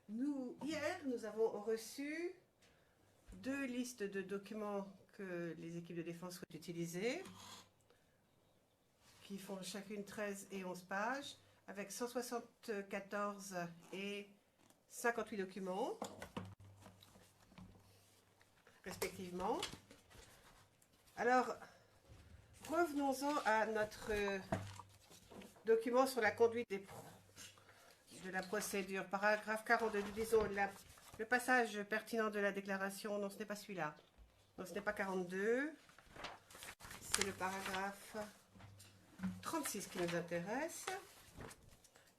Hier, nous avons reçu deux listes de documents que les équipes de défense souhaitent utiliser, qui font chacune 13 et 11 pages, avec 174 et 58 documents, respectivement. Alors, revenons-en à notre document sur la conduite de la procédure. Paragraphe 42, disons, le passage pertinent de la déclaration. Non, ce n'est pas celui-là. Non, ce n'est pas 42. C'est le paragraphe 36 qui nous intéresse.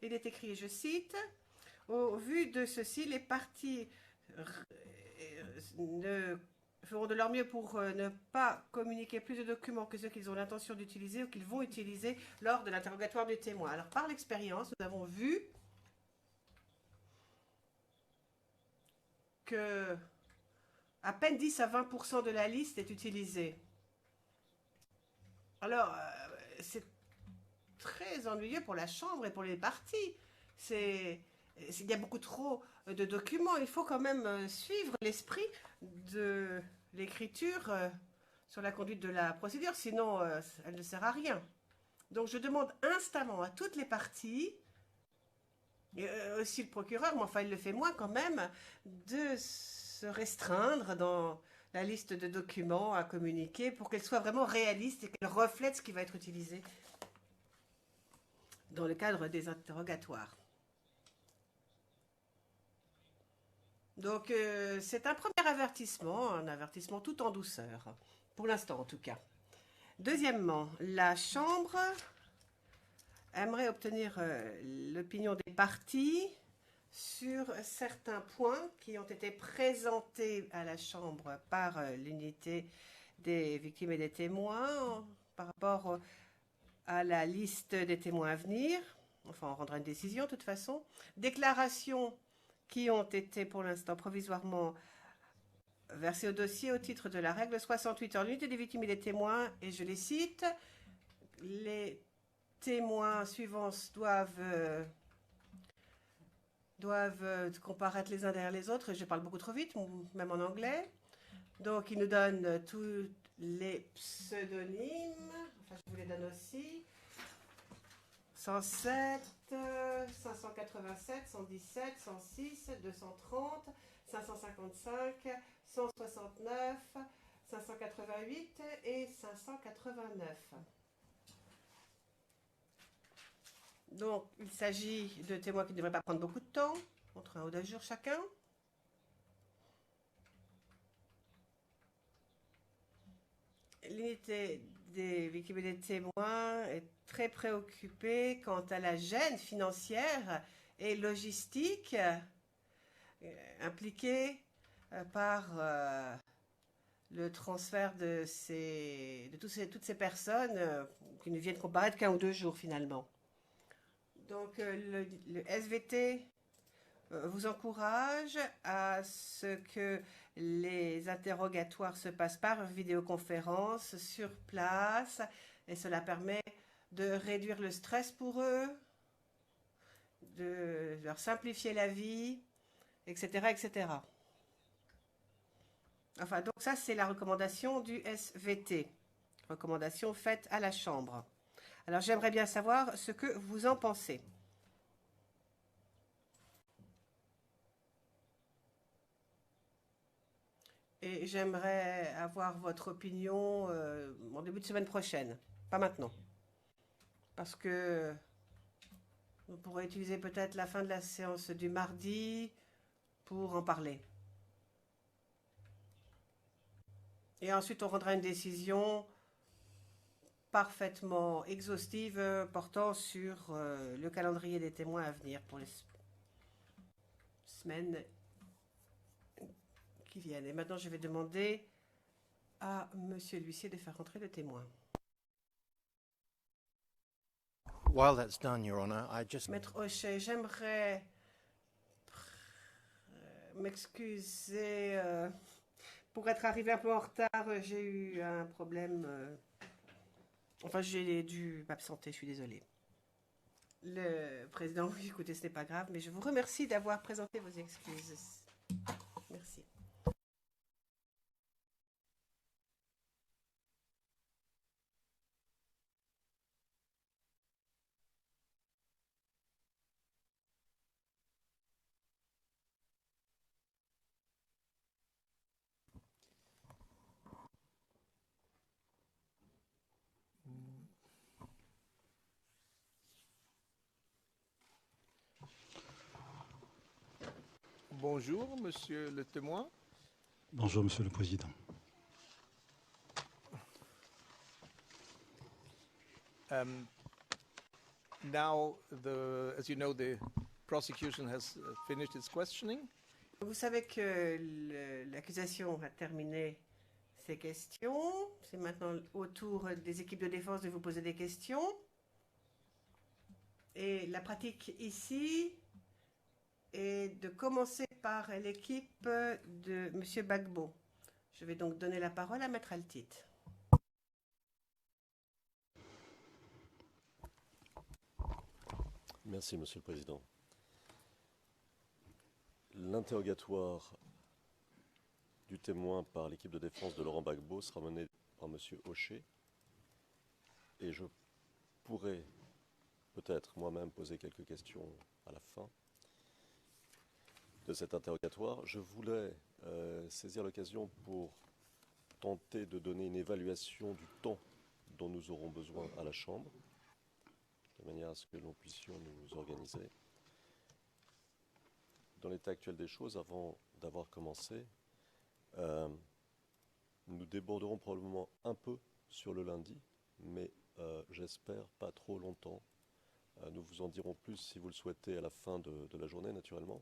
Il est écrit, je cite, « Au vu de ceci, les parties feront de leur mieux pour ne pas communiquer plus de documents que ceux qu'ils ont l'intention d'utiliser ou qu'ils vont utiliser lors de l'interrogatoire du témoin. » Alors, par l'expérience, nous avons vu que à peine 10 à 20% de la liste est utilisée. Alors, c'est très ennuyeux pour la Chambre et pour les parties. Il y a beaucoup trop de documents. Il faut quand même suivre l'esprit de l'écriture sur la conduite de la procédure, sinon elle ne sert à rien. Donc je demande instamment à toutes les parties, et aussi le procureur, mais enfin il le fait moins quand même, de se restreindre dans la liste de documents à communiquer pour qu'elle soit vraiment réaliste et qu'elle reflète ce qui va être utilisé dans le cadre des interrogatoires. Donc, c'est un premier avertissement, un avertissement tout en douceur, pour l'instant en tout cas. Deuxièmement, la Chambre aimerait obtenir l'opinion des parties sur certains points qui ont été présentés à la Chambre par l'unité des victimes et des témoins par rapport à la liste des témoins à venir. Enfin, on rendra une décision de toute façon. Déclarations qui ont été pour l'instant provisoirement versées au dossier au titre de la règle 68 en l'unité des victimes et des témoins, et je les cite, les témoins suivants doivent comparaître les uns derrière les autres. Je parle beaucoup trop vite, même en anglais. Donc, ils nous donnent tous les pseudonymes. Enfin, je vous les donne aussi. 107, 587, 117, 106, 230, 555, 169, 588 et 589. Donc, il s'agit de témoins qui ne devraient pas prendre beaucoup de temps, entre 1 ou 2 jours chacun. L'unité des victimes et des témoins est très préoccupée quant à la gêne financière et logistique impliquée par le transfert de toutes ces personnes qui ne viennent comparaître qu'1 ou 2 jours finalement. Donc le SVT vous encourage à ce que les interrogatoires se passent par vidéoconférence sur place et cela permet de réduire le stress pour eux, de leur simplifier la vie, etc., etc. Enfin, donc ça, c'est la recommandation du SVT, recommandation faite à la Chambre. Alors, j'aimerais bien savoir ce que vous en pensez. Et j'aimerais avoir votre opinion en début de semaine prochaine, pas maintenant. Parce que on pourrait utiliser peut-être la fin de la séance du mardi pour en parler. Et ensuite, on rendra une décision parfaitement exhaustive portant sur le calendrier des témoins à venir pour les semaines qui viennent. Et maintenant, je vais demander à Monsieur l'huissier de faire rentrer le témoin. While that's done, Your Honor, I just... Maître Hochet, j'aimerais m'excuser pour être arrivé un peu en retard. J'ai eu un problème. Enfin, j'ai dû m'absenter, je suis désolée. Le président, oui, écoutez, ce n'est pas grave, mais je vous remercie d'avoir présenté vos excuses. Merci. Bonjour, monsieur le témoin. Bonjour, Monsieur le Président. Now, as you know, the prosecution has finished its questioning. Vous savez que l'accusation a terminé ses questions. C'est maintenant au tour des équipes de défense de vous poser des questions. Et la pratique ici est de commencer par l'équipe de M. Bagbo. Je vais donc donner la parole à Maître Altit. Merci, Monsieur le Président. L'interrogatoire du témoin par l'équipe de défense de Laurent Gbagbo sera mené par Monsieur Hochet. Et je pourrais peut-être moi-même poser quelques questions à la fin de cet interrogatoire. Je voulais saisir l'occasion pour tenter de donner une évaluation du temps dont nous aurons besoin à la Chambre, de manière à ce que nous puissions nous organiser. Dans l'état actuel des choses, avant d'avoir commencé, nous déborderons probablement un peu sur le lundi, mais j'espère pas trop longtemps. Nous vous en dirons plus si vous le souhaitez à la fin de la journée, naturellement.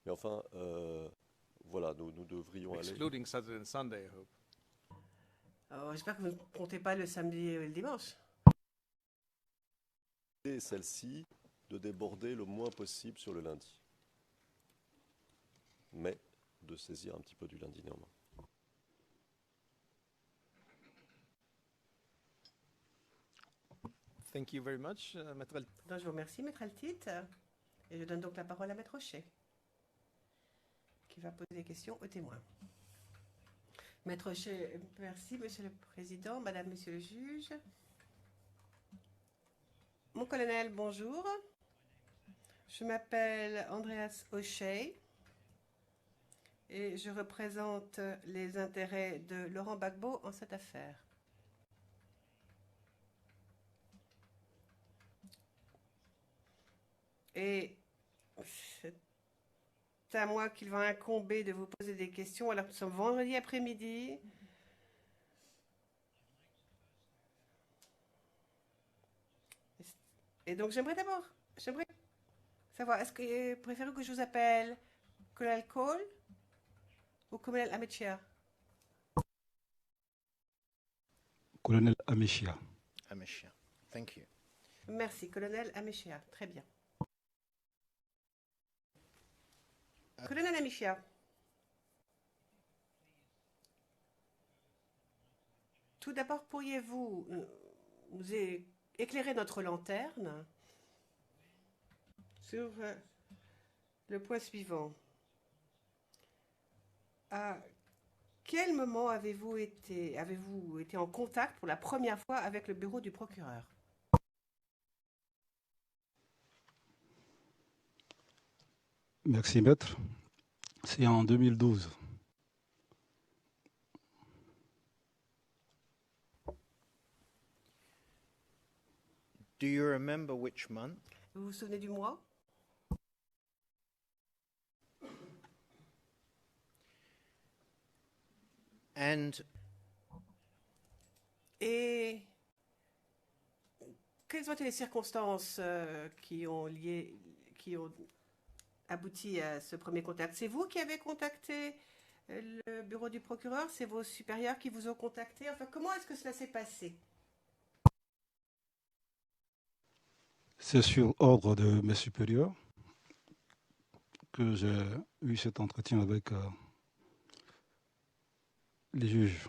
Mais enfin, voilà, nous devrions aller... Excluding Saturday and Sunday, I hope. J'espère que vous ne comptez pas le samedi et le dimanche. Et celle-ci de déborder le moins possible sur le lundi, mais de saisir un petit peu du lundi néanmoins. Thank you very much, Maître Altit. Donc, je vous remercie, Maître Altit. Et je donne donc la parole à Maître Hochet, qui va poser des questions aux témoins. Maître Hochet, merci, Monsieur le Président, Madame, Monsieur le Juge. Mon colonel, bonjour. Je m'appelle Andreas Hochet et je représente les intérêts de Laurent Gbagbo en cette affaire. Et c'est à moi qu'il va incomber de vous poser des questions alors que nous sommes vendredi après-midi. Et donc j'aimerais savoir, est-ce que préférez-vous que je vous appelle Colonel Cole ou Colonel Amechia? Colonel Amechia. Ameshia. Thank you. Merci, Colonel Amechia. Très bien. Colonel Amechia. Tout d'abord, pourriez-vous nous éclairer notre lanterne sur le point suivant? À quel moment avez-vous été en contact pour la première fois avec le bureau du procureur? Merci, Maître. C'est en 2012. Do you remember which month? Vous vous souvenez du mois? Et quelles ont été les circonstances qui ont abouti à ce premier contact? C'est vous qui avez contacté le bureau du procureur? C'est vos supérieurs qui vous ont contacté? Enfin, comment est-ce que cela s'est passé? C'est sur ordre de mes supérieurs que j'ai eu cet entretien avec les juges.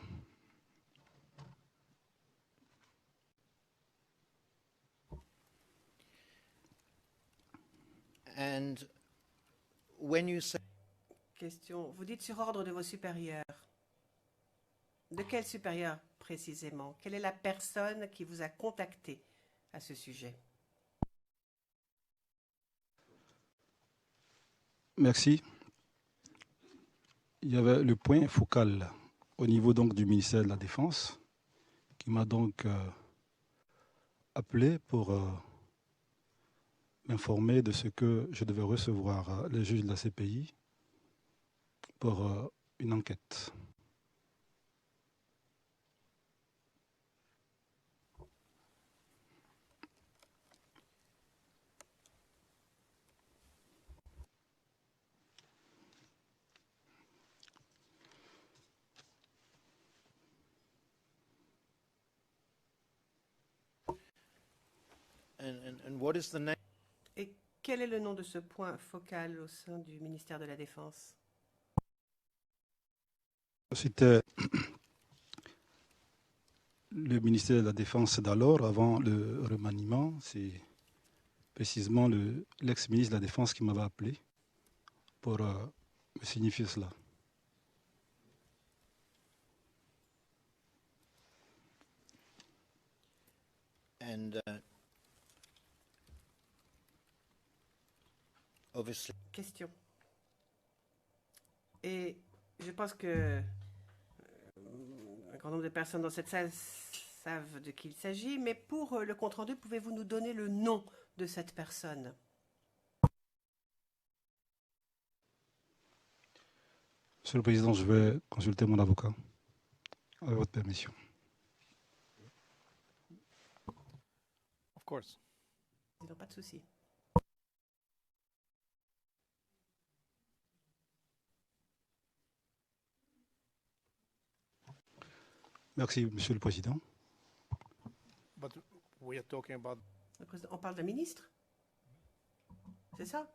And when you say Question. Vous dites sur ordre de vos supérieurs. De quel supérieur précisément? Quelle est la personne qui vous a contacté à ce sujet? Merci. Il y avait le point focal au niveau donc du ministère de la Défense qui m'a donc appelé pour m'informer de ce que je devais recevoir les juges de la CPI pour une enquête. and what is the name? Et quel est le nom de ce point focal au sein du ministère de la Défense? C'était le ministère de la Défense d'alors, avant le remaniement. C'est précisément l'ex-ministre de la Défense qui m'avait appelé pour me signifier cela. And obviously, Question. Et je pense que un grand nombre de personnes dans cette salle savent de qui il s'agit, mais pour le compte-rendu, pouvez-vous nous donner le nom de cette personne? Monsieur le Président, je vais consulter mon avocat. Avec votre permission. Of course. Non, pas de souci. Merci, Monsieur le Président. But we are talking about Le président, on parle d'un ministre? C'est ça?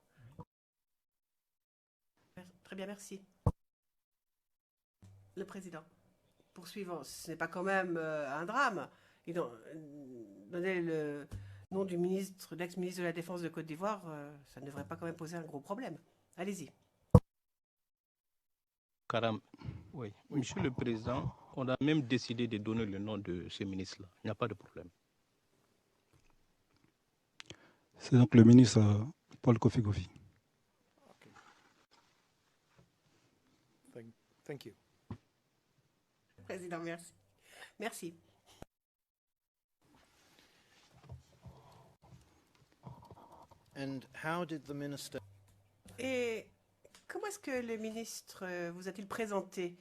Très bien, merci. Le président. Poursuivant, ce n'est pas quand même un drame. Donner le nom du ministre, l'ex-ministre de la Défense de Côte d'Ivoire, ça ne devrait pas quand même poser un gros problème. Allez-y. Karam, oui. Monsieur le Président, on a même décidé de donner le nom de ce ministre-là. Il n'y a pas de problème. C'est donc le ministre Paul Kofi Kofi. thank you. Président, merci. Merci. and how did the minister? Et comment est-ce que le ministre vous a-t-il présenté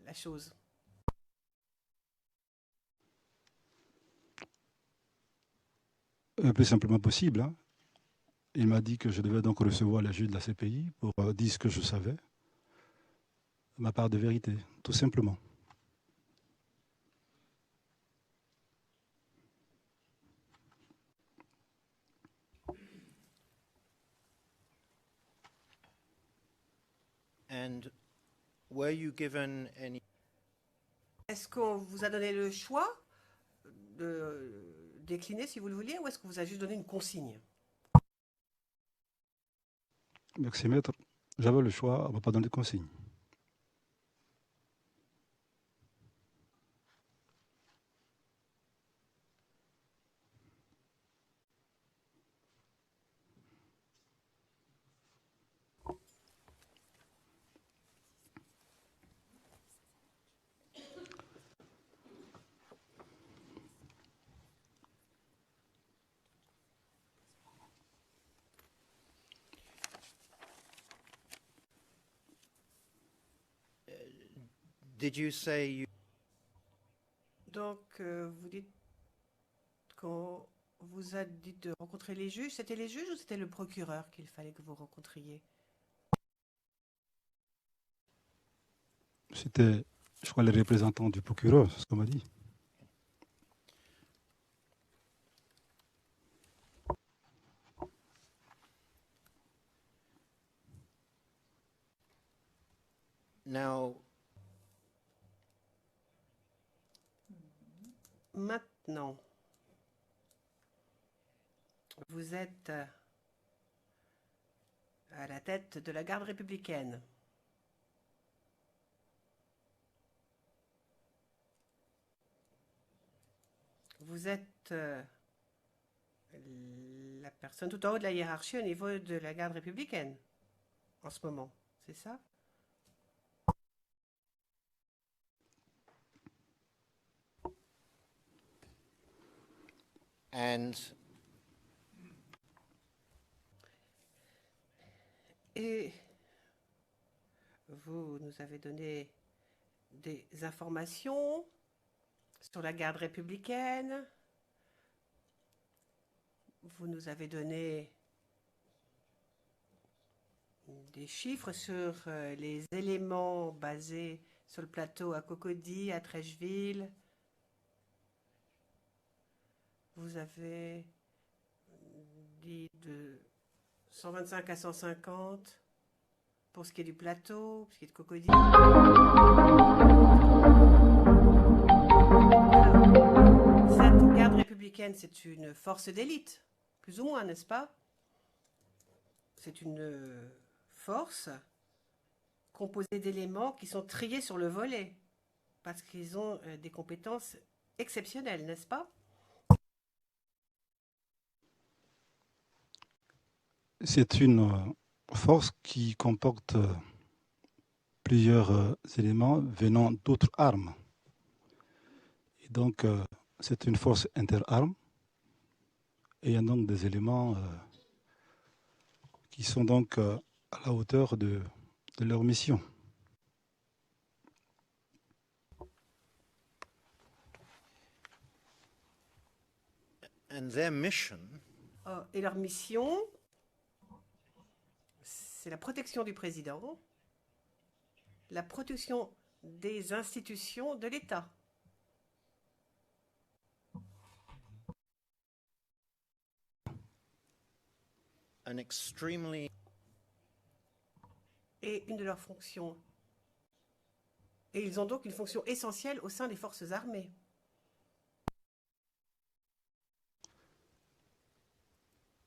la chose? Le plus simplement possible. Hein. Il m'a dit que je devais donc recevoir les juges de la CPI pour dire ce que je savais, ma part de vérité, tout simplement. And were you given any? Est-ce qu'on vous a donné le choix de décliner si vous le vouliez, ou est-ce qu'on vous a juste donné une consigne? Merci, maître. J'avais le choix, on ne m'a pas donné de consigne. Did you say you? Donc, vous dites qu'on vous a dit de rencontrer les juges. C'était les juges ou c'était le procureur qu'il fallait que vous rencontriez? C'était, je crois, les représentants du procureur, c'est ce qu'on m'a dit. Now, Maintenant, vous êtes à la tête de la garde républicaine. Vous êtes la personne tout en haut de la hiérarchie au niveau de la garde républicaine en ce moment, c'est ça? And Et vous nous avez donné des informations sur la garde républicaine. Vous nous avez donné des chiffres sur les éléments basés sur le plateau à Cocody, à Trècheville. Vous avez dit de 125 à 150 pour ce qui est du plateau, pour ce qui est de Cocody. Cette garde républicaine, c'est une force d'élite, plus ou moins, n'est-ce pas? C'est une force composée d'éléments qui sont triés sur le volet, parce qu'ils ont des compétences exceptionnelles, n'est-ce pas? C'est une force qui comporte plusieurs éléments venant d'autres armes. Et donc, c'est une force interarmes. Et il y a donc des éléments qui sont donc à la hauteur de leur mission. and their mission Et leur mission, c'est la protection du président, la protection des institutions de l'État. an extremely Et une de leurs fonctions. Et ils ont donc une fonction essentielle au sein des forces armées.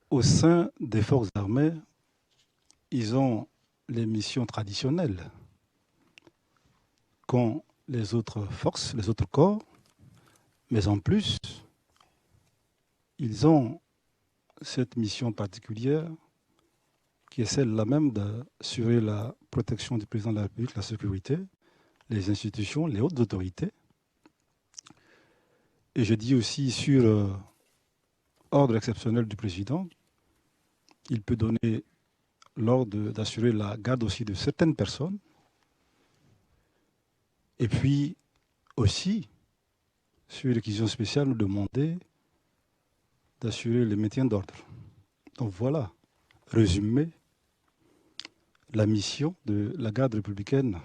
Au sein des forces armées, ils ont les missions traditionnelles qu'ont les autres forces, les autres corps, mais en plus, ils ont cette mission particulière qui est celle-là même d'assurer la protection du président de la République, la sécurité, les institutions, les hautes autorités. Et je dis aussi sur ordre exceptionnel du président, il peut donner l'ordre d'assurer la garde aussi de certaines personnes. Et puis aussi, sur réquisition spéciale, nous demander d'assurer le maintien d'ordre. Donc voilà, résumé, la mission de la garde républicaine.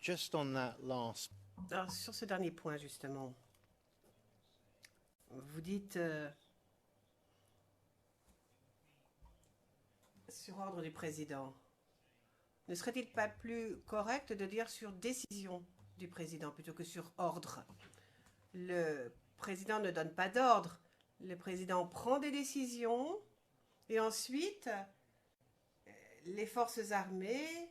just on that last Alors, sur ce dernier point, justement, vous dites sur ordre du président. Ne serait-il pas plus correct de dire sur décision du président plutôt que sur ordre? Le président ne donne pas d'ordre. Le président prend des décisions et ensuite les forces armées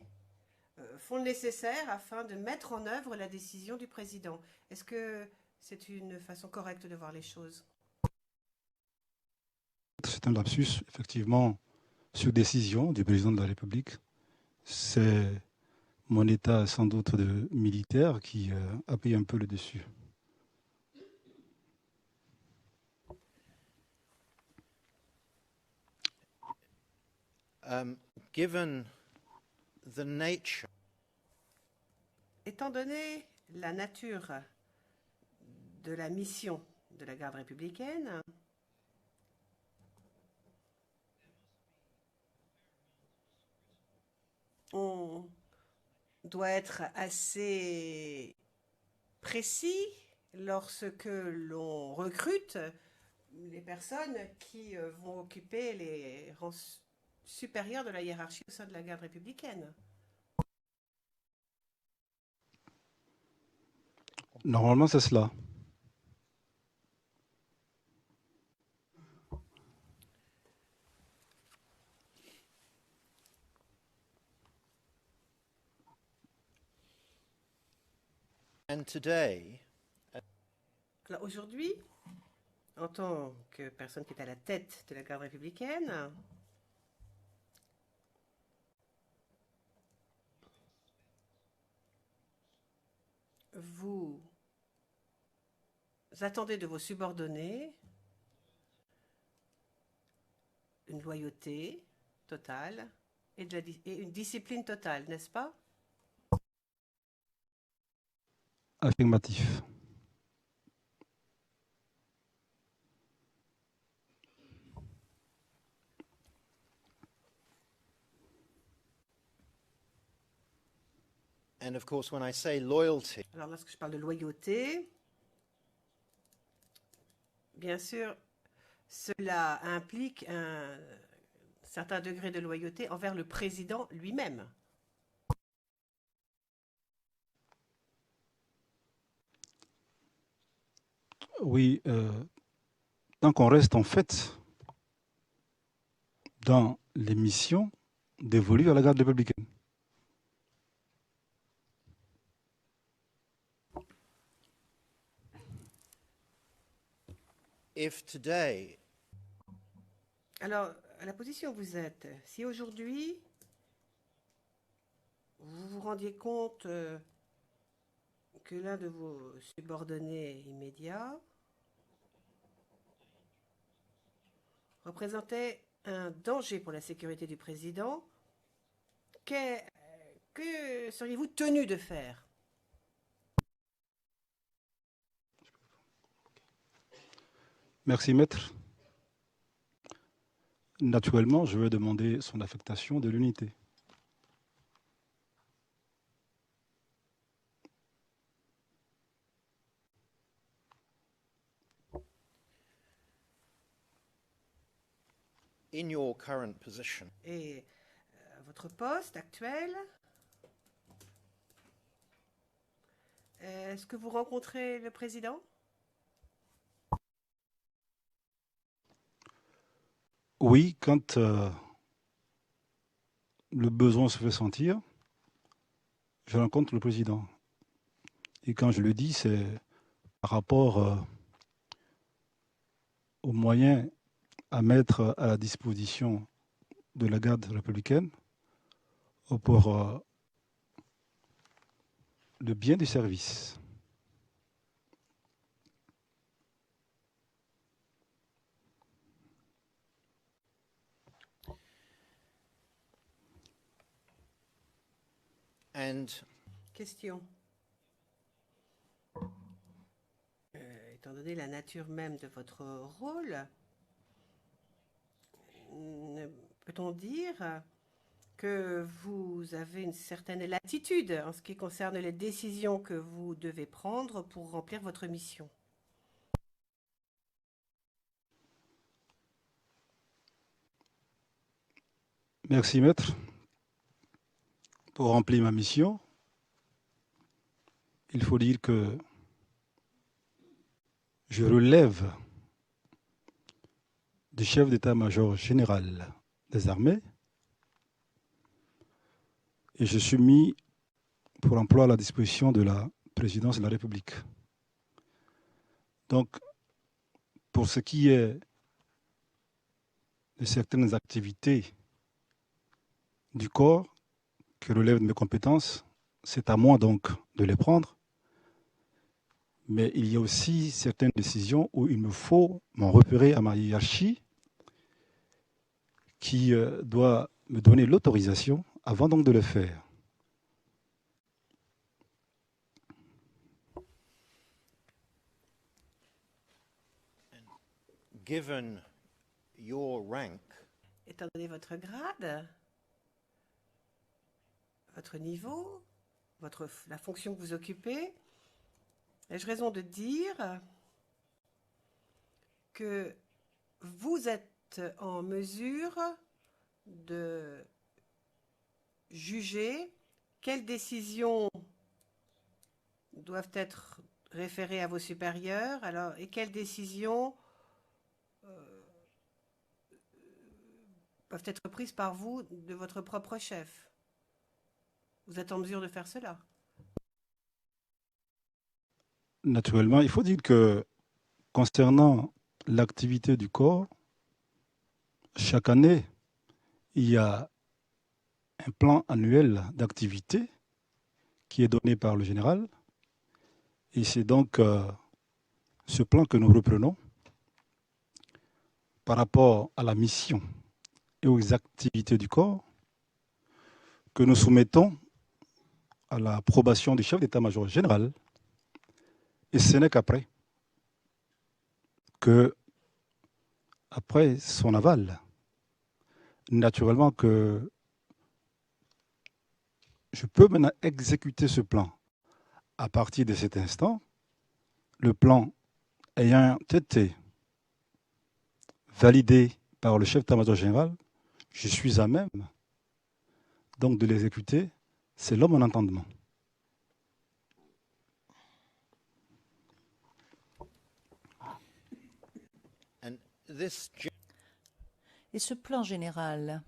font le nécessaire afin de mettre en œuvre la décision du président. Est-ce que c'est une façon correcte de voir les choses? C'est un lapsus, effectivement, sur décision du président de la République. C'est mon état sans doute de militaire qui a pris un peu le dessus. given the nature Étant donné la nature de la mission de la garde républicaine, on doit être assez précis lorsque l'on recrute les personnes qui vont occuper les rangs supérieurs de la hiérarchie au sein de la garde républicaine. Normalement, c'est cela. And today, Alors aujourd'hui, en tant que personne qui est à la tête de la garde républicaine, vous attendez de vos subordonnés une loyauté totale et une discipline totale, n'est-ce pas? Affirmatif. and of course, when I say loyalty, Alors lorsque je parle de loyauté, bien sûr, cela implique un certain degré de loyauté envers le président lui-même. Oui, tant qu'on reste en fait dans les missions dévolues à la garde républicaine. if today Alors, à la position où vous êtes, si aujourd'hui vous vous rendiez compte que l'un de vos subordonnés immédiats représentait un danger pour la sécurité du président, que seriez-vous tenu de faire? Merci, maître. Naturellement, je vais demander son affectation de l'unité. in your current position, Et à votre poste actuel, est-ce que vous rencontrez le président? Oui, quand le besoin se fait sentir, je rencontre le président. Et quand je le dis, c'est par rapport aux moyens à mettre à la disposition de la garde républicaine pour le bien du service. and Question. Étant donné la nature même de votre rôle, peut-on dire que vous avez une certaine latitude en ce qui concerne les décisions que vous devez prendre pour remplir votre mission? Merci, maître. Pour remplir ma mission, il faut dire que je relève du chef d'état-major général des armées et je suis mis pour emploi à la disposition de la présidence de la République. Donc, pour ce qui est de certaines activités du corps qui relèvent de mes compétences, c'est à moi donc de les prendre. Mais il y a aussi certaines décisions où il me faut m'en repérer à ma hiérarchie qui doit me donner l'autorisation avant donc de le faire. given your rank, Étant donné votre grade, votre niveau, la fonction que vous occupez, ai-je raison de dire que vous êtes en mesure de juger quelles décisions doivent être référées à vos supérieurs et quelles décisions peuvent être prises par vous de votre propre chef? Vous êtes en mesure de faire cela? Naturellement, il faut dire que concernant l'activité du corps, chaque année, il y a un plan annuel d'activité qui est donné par le général. Et c'est donc ce plan que nous reprenons par rapport à la mission et aux activités du corps que nous soumettons à l'approbation du chef d'état-major général. Et ce n'est qu'après après son aval, naturellement que je peux maintenant exécuter ce plan. À partir de cet instant, le plan ayant été validé par le chef d'état-major général, je suis à même donc de l'exécuter selon mon entendement. And this Et ce plan général,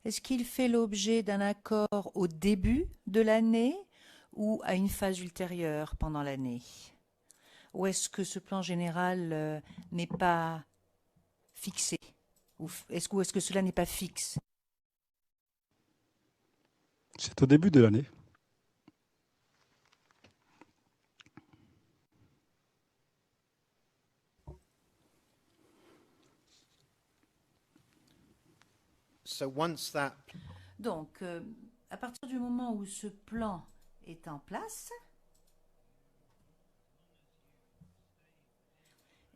est-ce qu'il fait l'objet d'un accord au début de l'année ou à une phase ultérieure pendant l'année? Ou est-ce que ce plan général n'est pas fixé? Ou est-ce que cela n'est pas fixe? C'est au début de l'année. so once that Donc, à partir du moment où ce plan est en place,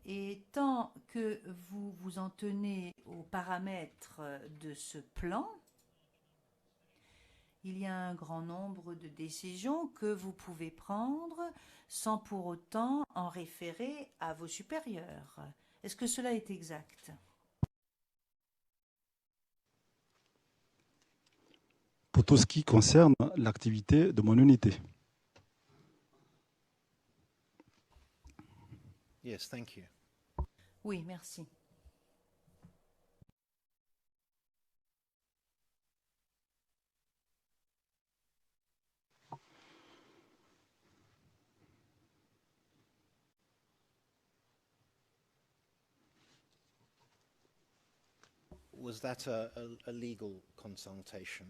et tant que vous vous en tenez aux paramètres de ce plan, il y a un grand nombre de décisions que vous pouvez prendre sans pour autant en référer à vos supérieurs. Est-ce que cela est exact? Pour tout ce qui concerne l'activité de mon unité. yes, thank you. Oui, merci. Was that a legal consultation?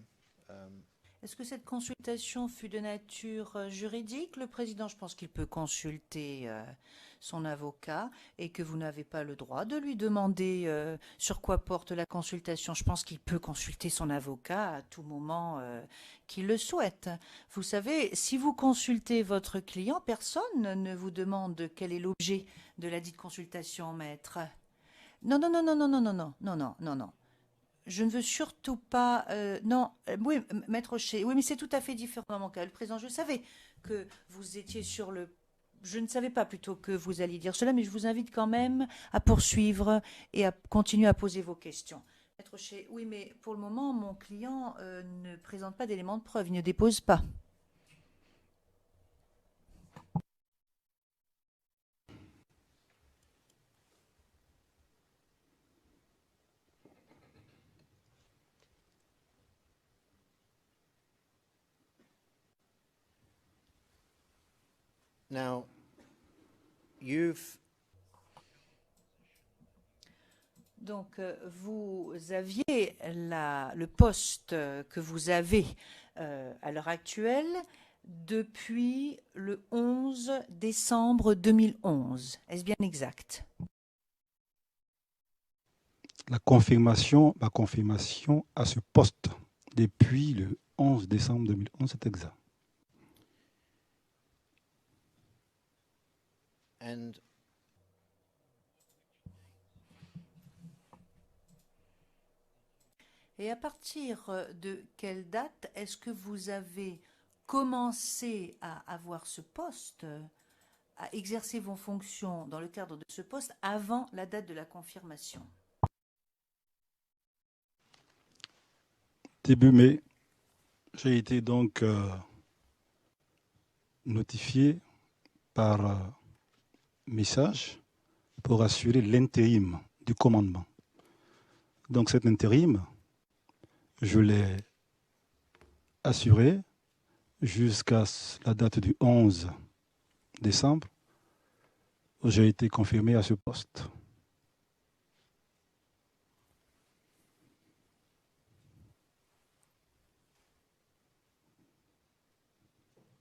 Est-ce que cette consultation fut de nature juridique? Le président, je pense qu'il peut consulter son avocat et que vous n'avez pas le droit de lui demander sur quoi porte la consultation. Je pense qu'il peut consulter son avocat à tout moment qu'il le souhaite. Vous savez, si vous consultez votre client, personne ne vous demande quel est l'objet de la dite consultation, maître. Non, non, non, non, non, non, non, non, non, non, non, non. Je ne veux surtout pas... non, oui, maître Rocher, oui, mais c'est tout à fait différent dans mon cas. Le président, je savais que vous étiez sur le... Je ne savais pas plutôt que vous alliez dire cela, mais je vous invite quand même à poursuivre et à continuer à poser vos questions. Maître Rocher, oui, mais pour le moment, mon client ne présente pas d'éléments de preuve, il ne dépose pas. Now, you've Donc, vous aviez le poste que vous avez à l'heure actuelle depuis le 11 décembre 2011. Est-ce bien exact? Ma confirmation à ce poste depuis le 11 décembre 2011, c'est exact. and Et à partir de quelle date est-ce que vous avez commencé à avoir ce poste, à exercer vos fonctions dans le cadre de ce poste avant la date de la confirmation? Début mai, j'ai été donc notifié par message pour assurer l'intérim du commandement. Donc cet intérim, je l'ai assuré jusqu'à la date du 11 décembre, où j'ai été confirmé à ce poste.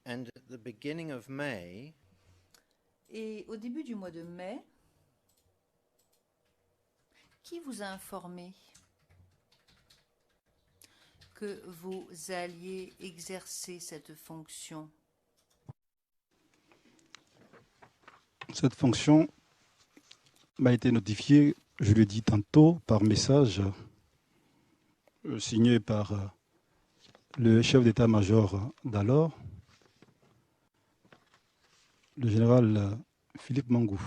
And at the beginning of May, Et au début du mois de mai, qui vous a informé que vous alliez exercer cette fonction? Cette fonction m'a été notifiée, je l'ai dit tantôt, par message signé par le chef d'état-major d'alors, le général Philippe Mangou.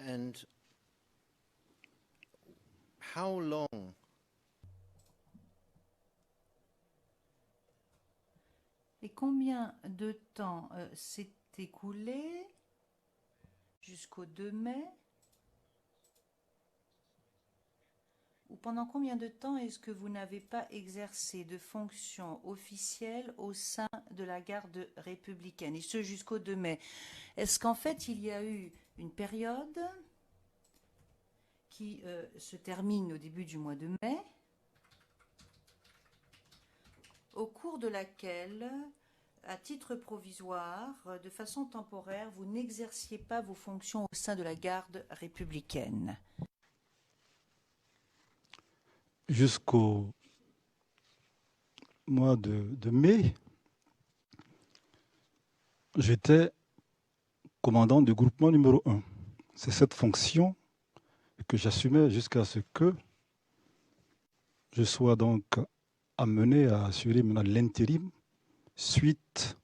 and how long Et combien de temps s'est écoulé jusqu'au 2 mai? Ou pendant combien de temps est-ce que vous n'avez pas exercé de fonction officielle au sein de la garde républicaine? Et ce jusqu'au 2 mai. Est-ce qu'en fait il y a eu une période qui se termine au début du mois de mai, au cours de laquelle, à titre provisoire, de façon temporaire, vous n'exerciez pas vos fonctions au sein de la garde républicaine? Jusqu'au mois de mai, j'étais commandant du groupement numéro 1. C'est cette fonction que j'assumais jusqu'à ce que je sois donc amené à assurer maintenant l'intérim suite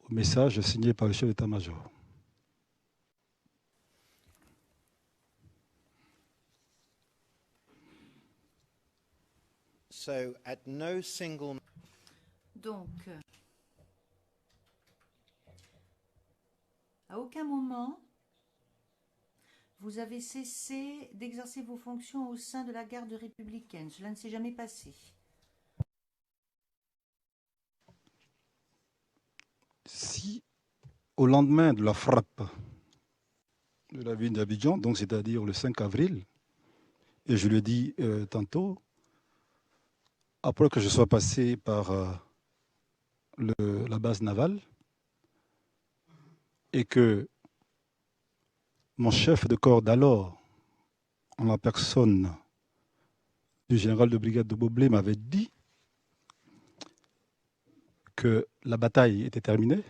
au message signé par le chef d'état-major. so at no single Donc, à aucun moment, vous avez cessé d'exercer vos fonctions au sein de la garde républicaine. Cela ne s'est jamais passé. Si, au lendemain de la frappe de la ville d'Abidjan, donc c'est-à-dire le 5 avril, et je le dis tantôt, après que je sois passé par la base navale et que mon chef de corps d'alors, en la personne du général de brigade de Boblé, m'avait dit que la bataille était terminée.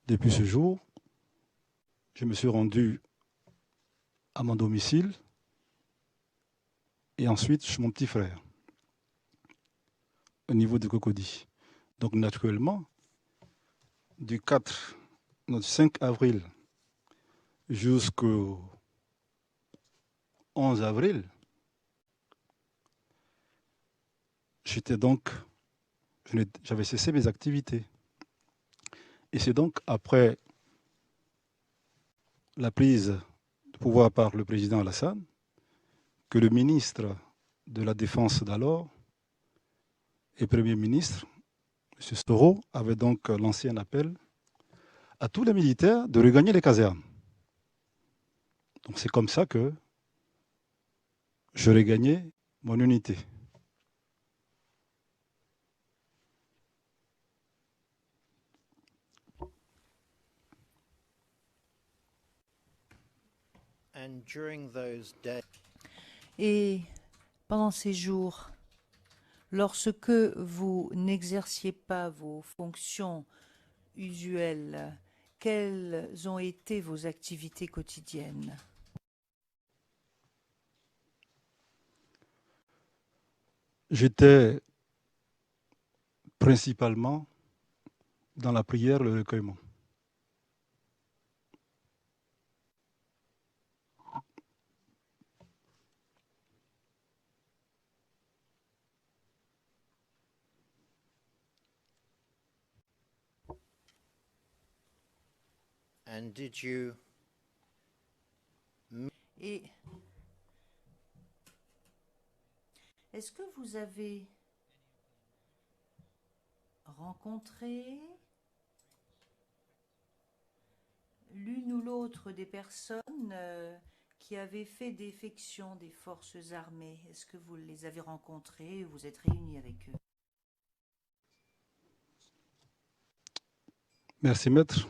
Depuis ce jour, je me suis rendu à mon domicile et ensuite chez mon petit frère, au niveau de Cocody. Donc naturellement, du 5 avril jusqu'au 11 avril, j'avais cessé mes activités. Et c'est donc après la prise de pouvoir par le président Alassane que le ministre de la Défense d'alors et Premier ministre, M. Soro, avait donc lancé un appel à tous les militaires de regagner les casernes. Donc c'est comme ça que je regagnais mon unité. and during those days Et pendant ces jours, lorsque vous n'exerciez pas vos fonctions usuelles, quelles ont été vos activités quotidiennes? J'étais principalement dans la prière, le recueillement. And did you Et est-ce que vous avez rencontré l'une ou l'autre des personnes qui avaient fait défection des forces armées? Est-ce que vous les avez rencontrés, vous êtes réunis avec eux? Merci, maître.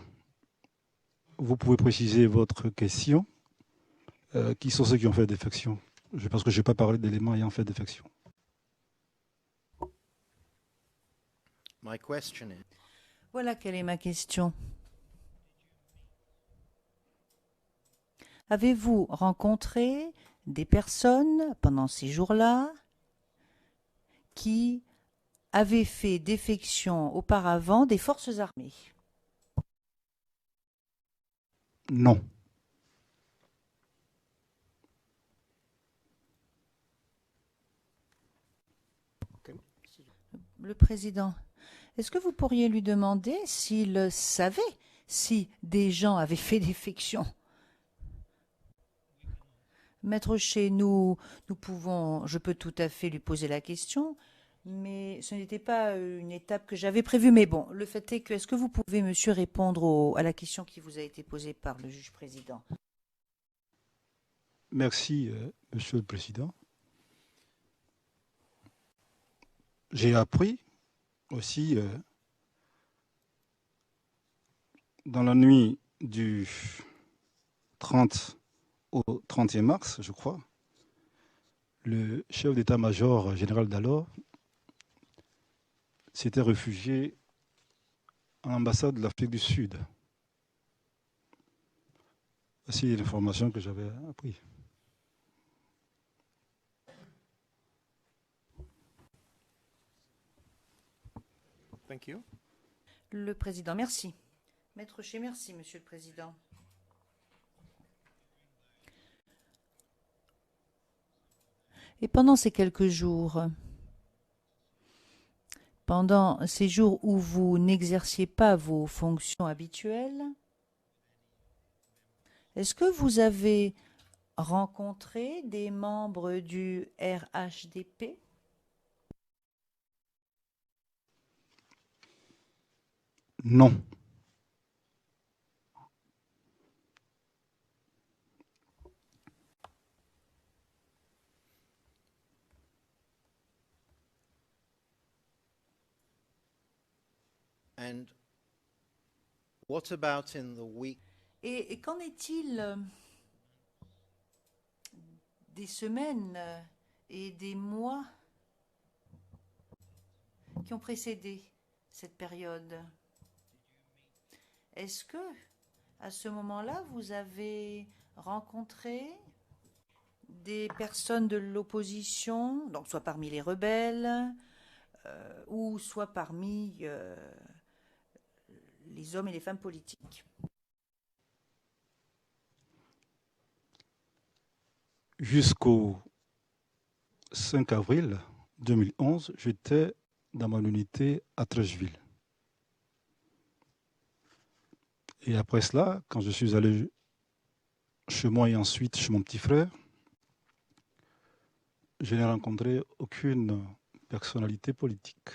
Vous pouvez préciser votre question. Qui sont ceux qui ont fait défection? Je pense que je n'ai pas parlé d'éléments ayant fait défection. My question is, Voilà quelle est ma question. Avez-vous rencontré des personnes pendant ces jours-là qui avaient fait défection auparavant des forces armées? Non. Le président, est-ce que vous pourriez lui demander s'il savait si des gens avaient fait défection? Maître Chez nous, je peux tout à fait lui poser la question, mais ce n'était pas une étape que j'avais prévue. Mais bon, le fait est que, est-ce que vous pouvez, monsieur, répondre à la question qui vous a été posée par le juge président? Merci, Monsieur le Président. J'ai appris aussi dans la nuit du 30 au 31 mars, je crois, le chef d'état-major général d'alors s'était réfugié à l'ambassade de l'Afrique du Sud. Voici l'information que j'avais apprise. Thank you. Le président, merci. Maître Chez, merci, monsieur le président. Et pendant ces quelques jours, pendant ces jours où vous n'exerciez pas vos fonctions habituelles, est-ce que vous avez rencontré des membres du RHDP? Non. and what about in the week? Et qu'en est-il des semaines et des mois qui ont précédé cette période? Est-ce que, à ce moment-là, vous avez rencontré des personnes de l'opposition, donc soit parmi les rebelles, ou soit parmi les hommes et les femmes politiques? Jusqu'au 5 avril 2011, j'étais dans mon unité à Trècheville. Et après cela, quand je suis allé chez moi et ensuite chez mon petit frère, je n'ai rencontré aucune personnalité politique.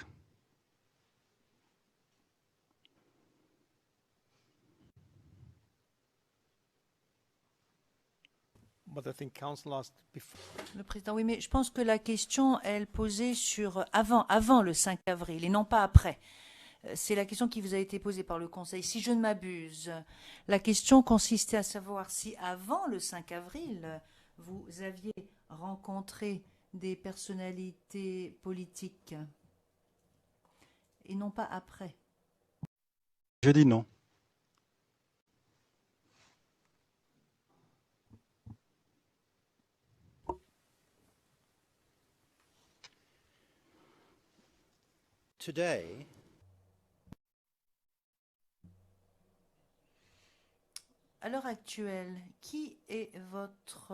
But I think council asked before. Le président, oui, mais je pense que la question, elle posait sur avant le 5 avril et non pas après. C'est la question qui vous a été posée par le Conseil. Si je ne m'abuse, la question consistait à savoir si avant le 5 avril, vous aviez rencontré des personnalités politiques et non pas après. J'ai dit non. Today, À l'heure actuelle, qui est votre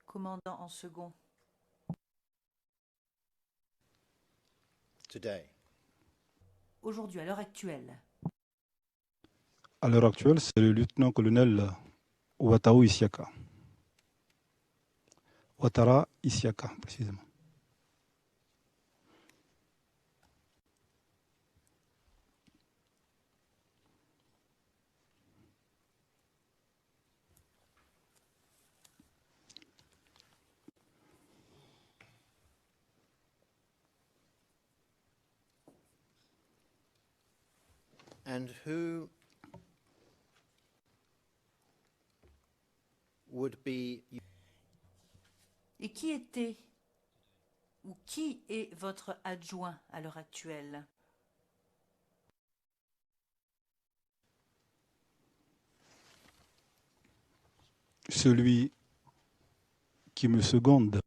commandant en second? today. Aujourd'hui, à l'heure actuelle. À l'heure actuelle, c'est le lieutenant-colonel Ouattara Isiaka. Ouattara Isiaka, précisément. And who would be Et qui était ou qui est votre adjoint à l'heure actuelle? Celui qui me seconde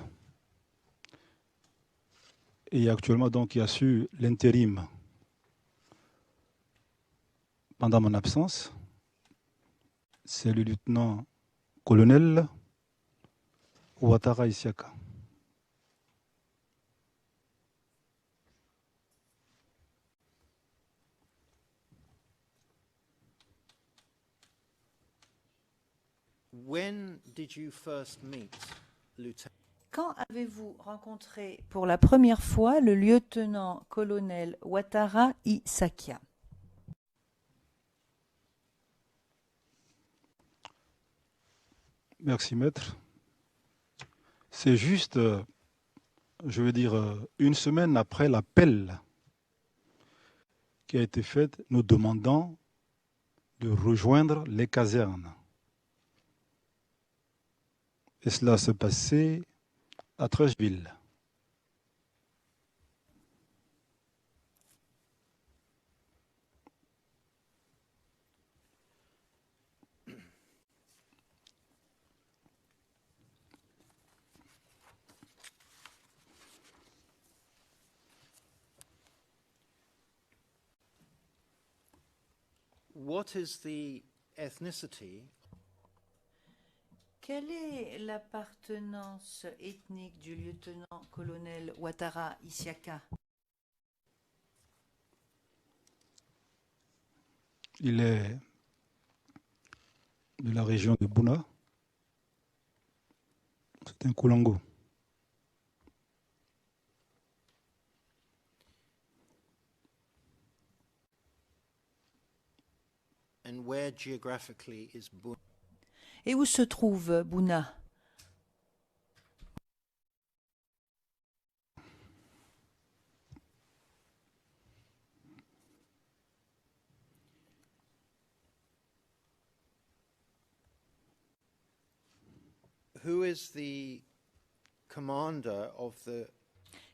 et actuellement donc qui assure l'intérim pendant mon absence, c'est le lieutenant-colonel Ouattara Isiaka. when did you first meet Lieutenant? Quand avez-vous rencontré pour la première fois le lieutenant-colonel Ouattara Isakia? Merci maître. C'est juste, je veux dire, une semaine après l'appel qui a été fait nous demandant de rejoindre les casernes. Et cela se passait à Trècheville. What is the ethnicity Quelle est l'appartenance ethnique du lieutenant-colonel Ouattara Isiaka? Il est de la région de Bouna. C'est un Koulango. and where geographically is Bun? Et où se trouve Bouna? Who is the commander of the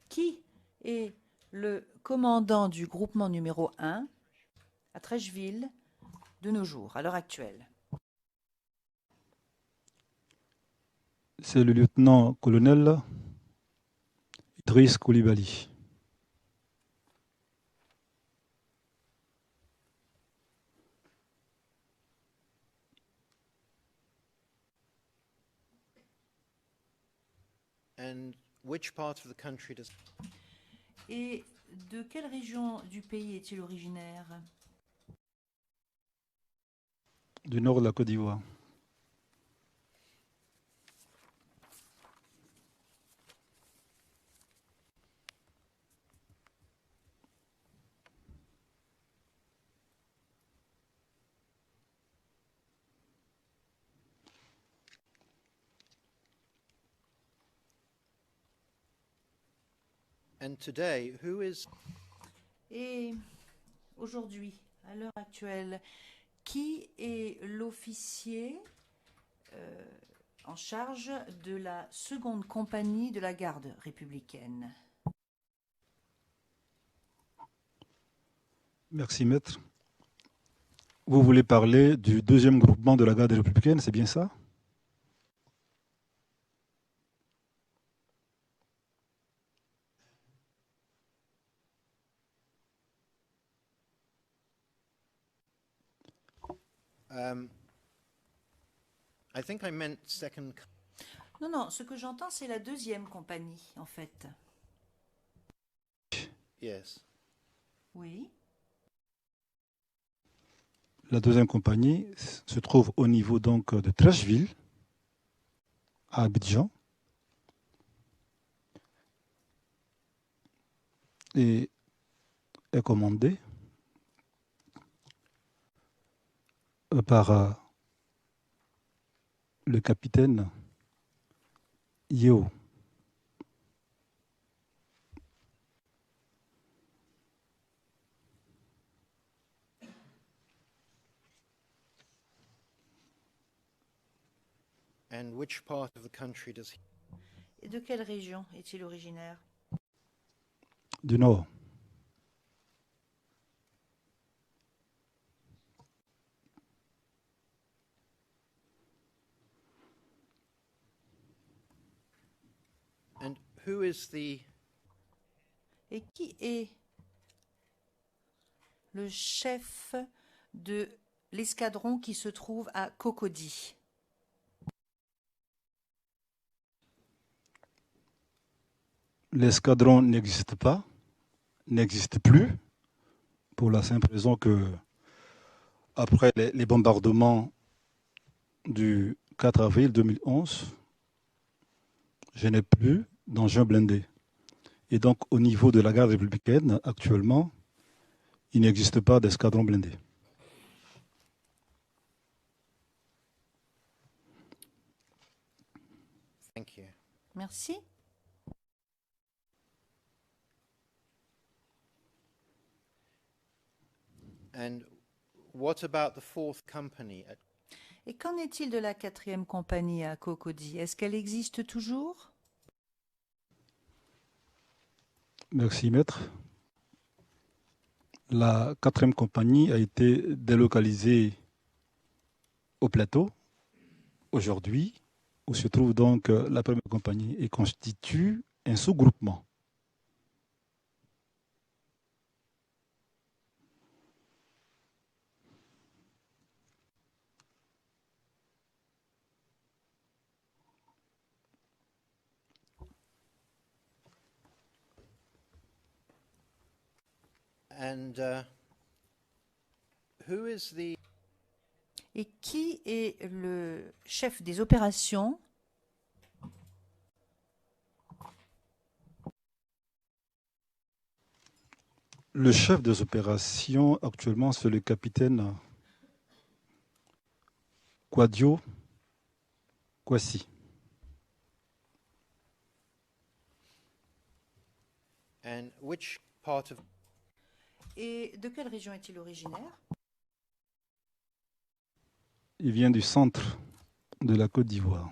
Qui est le commandant du groupement numéro 1 à Trècheville de nos jours, à l'heure actuelle? C'est le lieutenant-colonel Idriss Koulibaly. and which part of the country does Et de quelle région du pays est-il originaire? Du nord de la Côte d'Ivoire. and today who is Et aujourd'hui, à l'heure actuelle, qui est l'officier en charge de la seconde compagnie de la garde républicaine? Merci maître. Vous voulez parler du deuxième groupement de la garde républicaine, c'est bien ça? Um, I think I meant second. Non, non, ce que j'entends, c'est la deuxième compagnie, en fait. Yes. Oui. La deuxième compagnie se trouve au niveau donc de Trècheville, à Abidjan. Et est commandée par le capitaine Yeo. And which part of the country does he? Et de quelle région est-il originaire? Du Nord. And who is the Et qui est le chef de l'escadron qui se trouve à Cocody? L'escadron n'existe pas, n'existe plus, pour la simple raison que, après les bombardements du 4 avril 2011, je n'ai plus d'engin blindé. Et donc, au niveau de la garde républicaine, actuellement, il n'existe pas d'escadron blindé. Thank you. Merci. And what about the fourth company at Et qu'en est-il de la quatrième compagnie à Cocody? Est-ce qu'elle existe toujours? Merci, maître. La quatrième compagnie a été délocalisée au plateau aujourd'hui, où se trouve donc la première compagnie et constitue un sous-groupement. and who is the Et qui est le chef des opérations Le chef des opérations actuellement, c'est le capitaine Kwadio Kwasi. and which part of et de quelle région est-il originaire? Il vient du centre de la Côte d'Ivoire.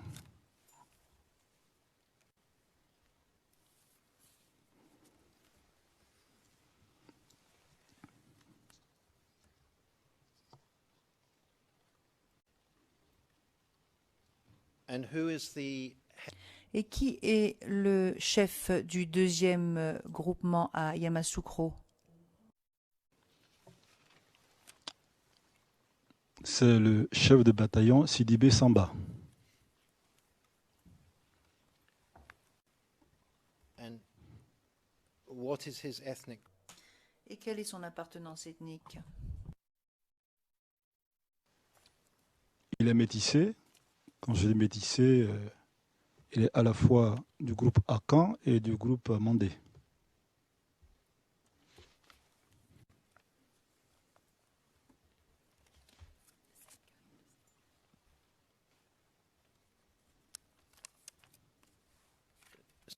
and who is the Et qui est le chef du deuxième groupement à Yamoussoukro? C'est le chef de bataillon Sidibé Samba. and what is his ethnic Et quelle est son appartenance ethnique? Il est métissé. Quand je dis métissé, il est à la fois du groupe Akan et du groupe Mandé.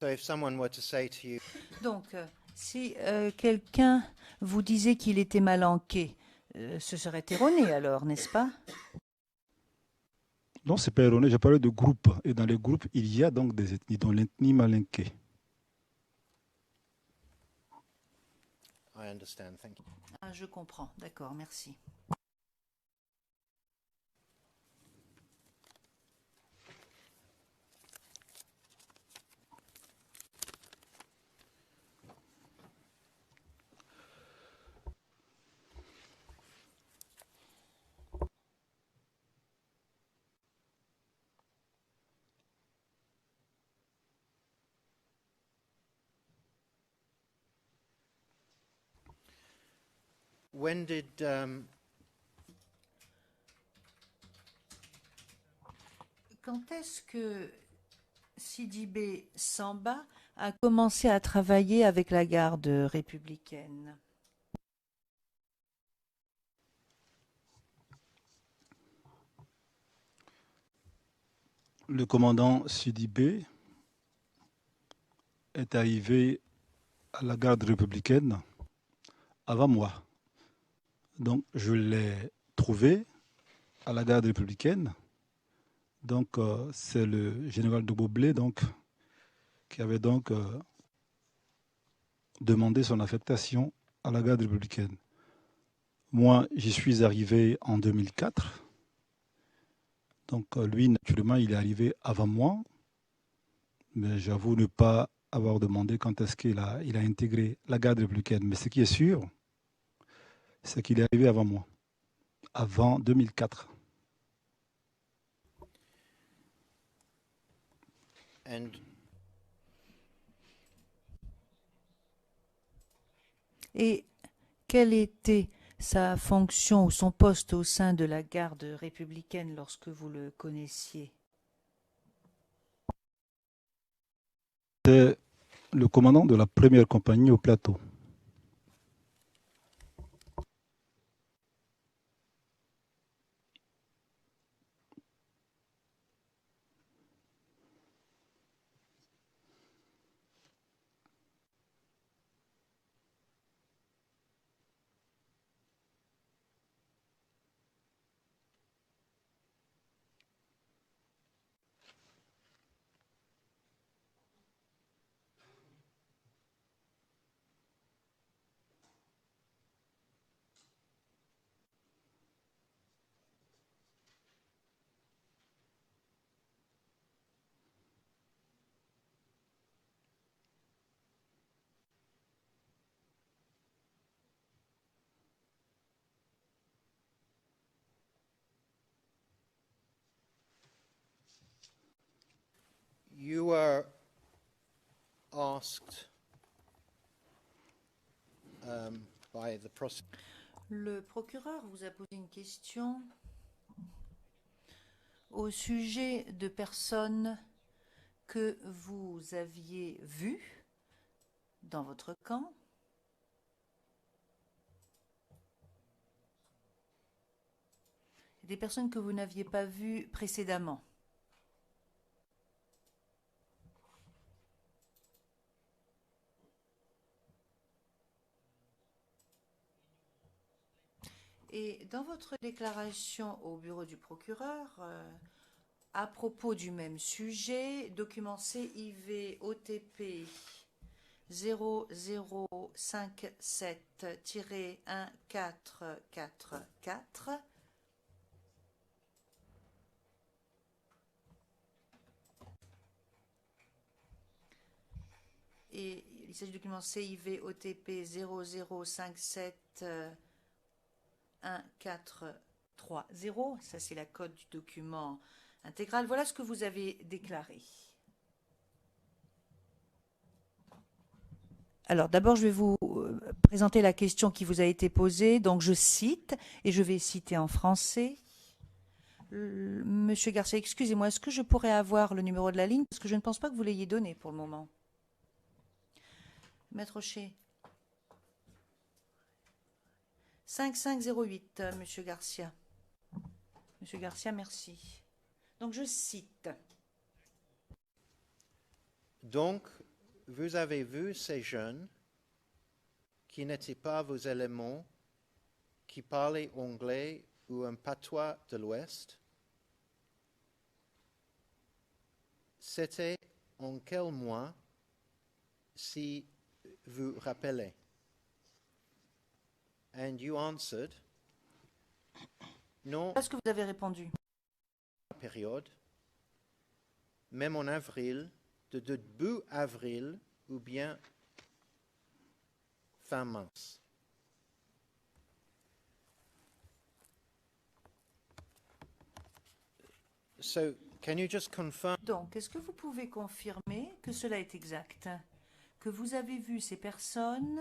so if someone were to say to you Donc, si quelqu'un vous disait qu'il était malanqué, ce serait erroné alors, n'est-ce pas? Non, c'est pas erroné. J'ai parlé de groupe. Et dans les groupes, il y a donc des ethnies, dont l'ethnie malinké. I understand, thank you. Ah, je comprends, d'accord, merci. when did Quand est-ce que Sidibé Samba a commencé à travailler avec la garde républicaine? Le commandant Sidibé est arrivé à la garde républicaine avant moi. Donc, je l'ai trouvé à la garde républicaine. Donc, c'est le général de Beaublé donc, qui avait donc demandé son affectation à la garde républicaine. Moi, j'y suis arrivé en 2004. Donc, lui, naturellement, il est arrivé avant moi. Mais j'avoue ne pas avoir demandé quand est-ce qu'il a intégré la garde républicaine. Mais ce qui est sûr, c'est qu'il est arrivé avant moi, avant 2004. and Et quelle était sa fonction ou son poste au sein de la garde républicaine lorsque vous le connaissiez? C'est le commandant de la première compagnie au plateau. you were asked by the prosecutor Le procureur vous a posé une question au sujet de personnes que vous aviez vues dans votre camp. Des personnes que vous n'aviez pas vues précédemment. Et dans votre déclaration au bureau du procureur, à propos du même sujet, document CIV OTP 0057-1444, et il s'agit du document CIV OTP 0057 1430, ça c'est la code du document intégral. Voilà ce que vous avez déclaré. Alors d'abord je vais vous présenter la question qui vous a été posée. Donc je cite, et je vais citer en français. Monsieur Garcia, excusez-moi, est-ce que je pourrais avoir le numéro de la ligne? Parce que je ne pense pas que vous l'ayez donné pour le moment. Maître Rocher. 5508, Monsieur Garcia. Monsieur Garcia, merci. Donc, je cite. Donc, vous avez vu ces jeunes qui n'étaient pas vos éléments, qui parlaient anglais ou un patois de l'Ouest. C'était en quel mois, si vous rappelez? And you answered, non, Qu'est-ce que vous avez répondu? période, même en avril, de début avril ou bien fin mars. So, can you just confirm? Donc, est-ce que vous pouvez confirmer que cela est exact? Que vous avez vu ces personnes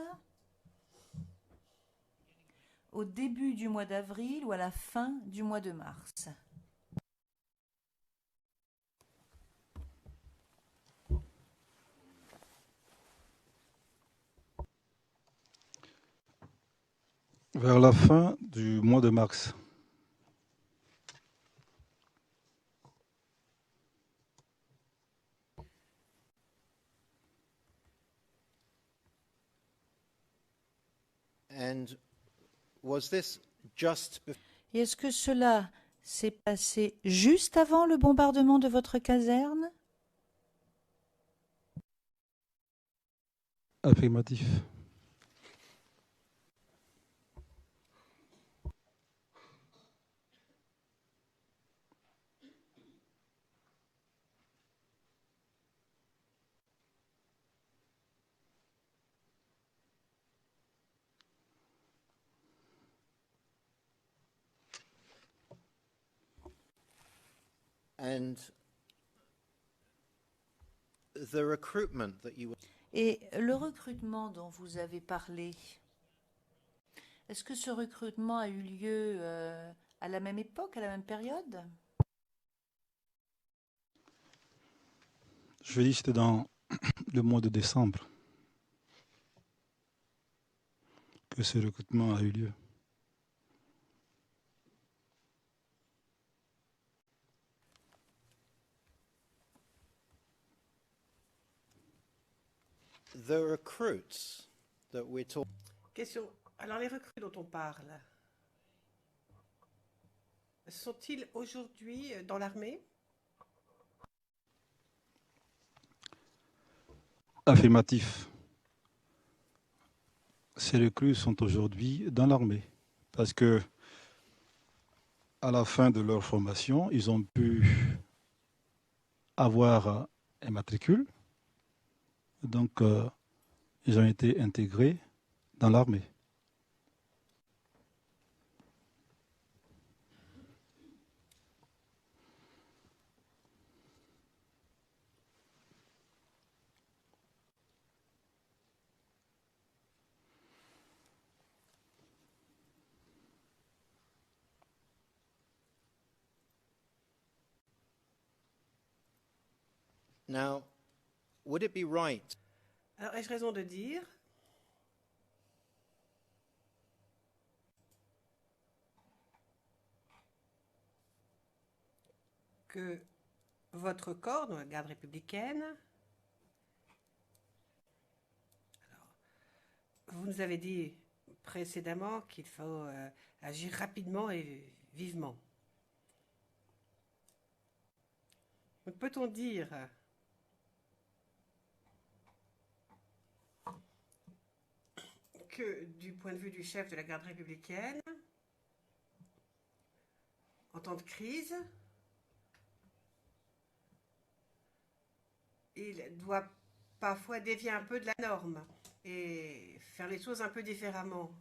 au début du mois d'avril ou à la fin du mois de mars? Vers la fin du mois de mars. And was this just before? Et est-ce que cela s'est passé juste avant le bombardement de votre caserne? Affirmatif. And the recruitment that you Et le recrutement dont vous avez parlé, est-ce que ce recrutement a eu lieu à la même époque, à la même période? Je dis que c'était dans le mois de décembre que ce recrutement a eu lieu. the recruits that we're talking. Question. Alors, les recrues dont on parle, sont-ils aujourd'hui dans l'armée? Affirmatif. Ces recrues sont aujourd'hui dans l'armée parce que à la fin de leur formation, ils ont pu avoir un matricule. Donc, ils ont été intégrés dans l'armée. Now, would it be right Alors, ai-je raison de dire que votre corps, dans la garde républicaine, alors, vous nous avez dit précédemment qu'il faut agir rapidement et vivement. Peut-on dire que du point de vue du chef de la garde républicaine, en temps de crise, il doit parfois dévier un peu de la norme et faire les choses un peu différemment?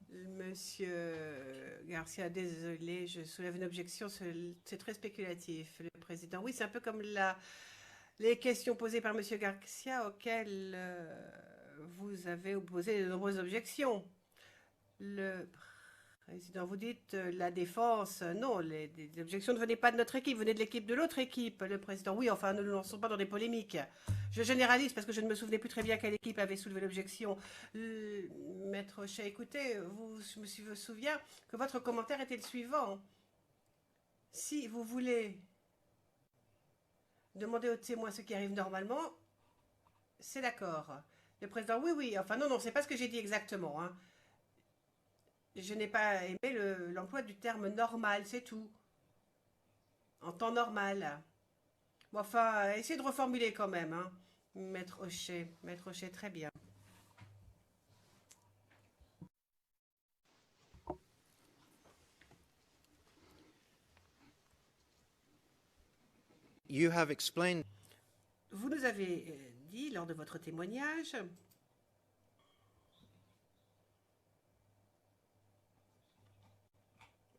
Monsieur Garcia, désolé, je soulève une objection, c'est très spéculatif, le président. Oui, c'est un peu comme les questions posées par Monsieur Garcia auxquelles vous avez opposé de nombreuses objections. Le président, vous dites la défense, non, les objections ne venaient pas de notre équipe, venaient de l'équipe de l'autre équipe. Le président, oui, enfin, ne nous lançons pas dans des polémiques. Je généralise parce que je ne me souvenais plus très bien quelle équipe avait soulevé l'objection. Maître Chet, écoutez, je me souviens que votre commentaire était le suivant. Si vous voulez demander aux témoins ce qui arrive normalement, c'est d'accord. Le président, oui, oui, enfin non, c'est pas ce que j'ai dit exactement. Hein. Je n'ai pas aimé l'emploi du terme normal, c'est tout. En temps normal. Bon, enfin, essayez de reformuler quand même, hein. Maître Hochet, très bien. you have explained Vous nous avez dit lors de votre témoignage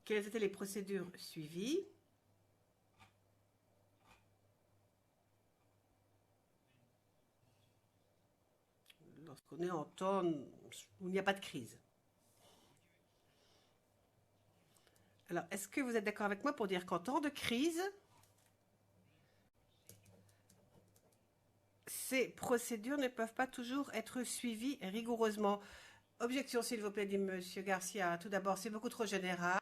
quelles étaient les procédures suivies lorsqu'on est en temps où il n'y a pas de crise? Alors, est-ce que vous êtes d'accord avec moi pour dire qu'en temps de crise, ces procédures ne peuvent pas toujours être suivies rigoureusement? Objection, s'il vous plaît, dit Monsieur Garcia. Tout d'abord, c'est beaucoup trop général.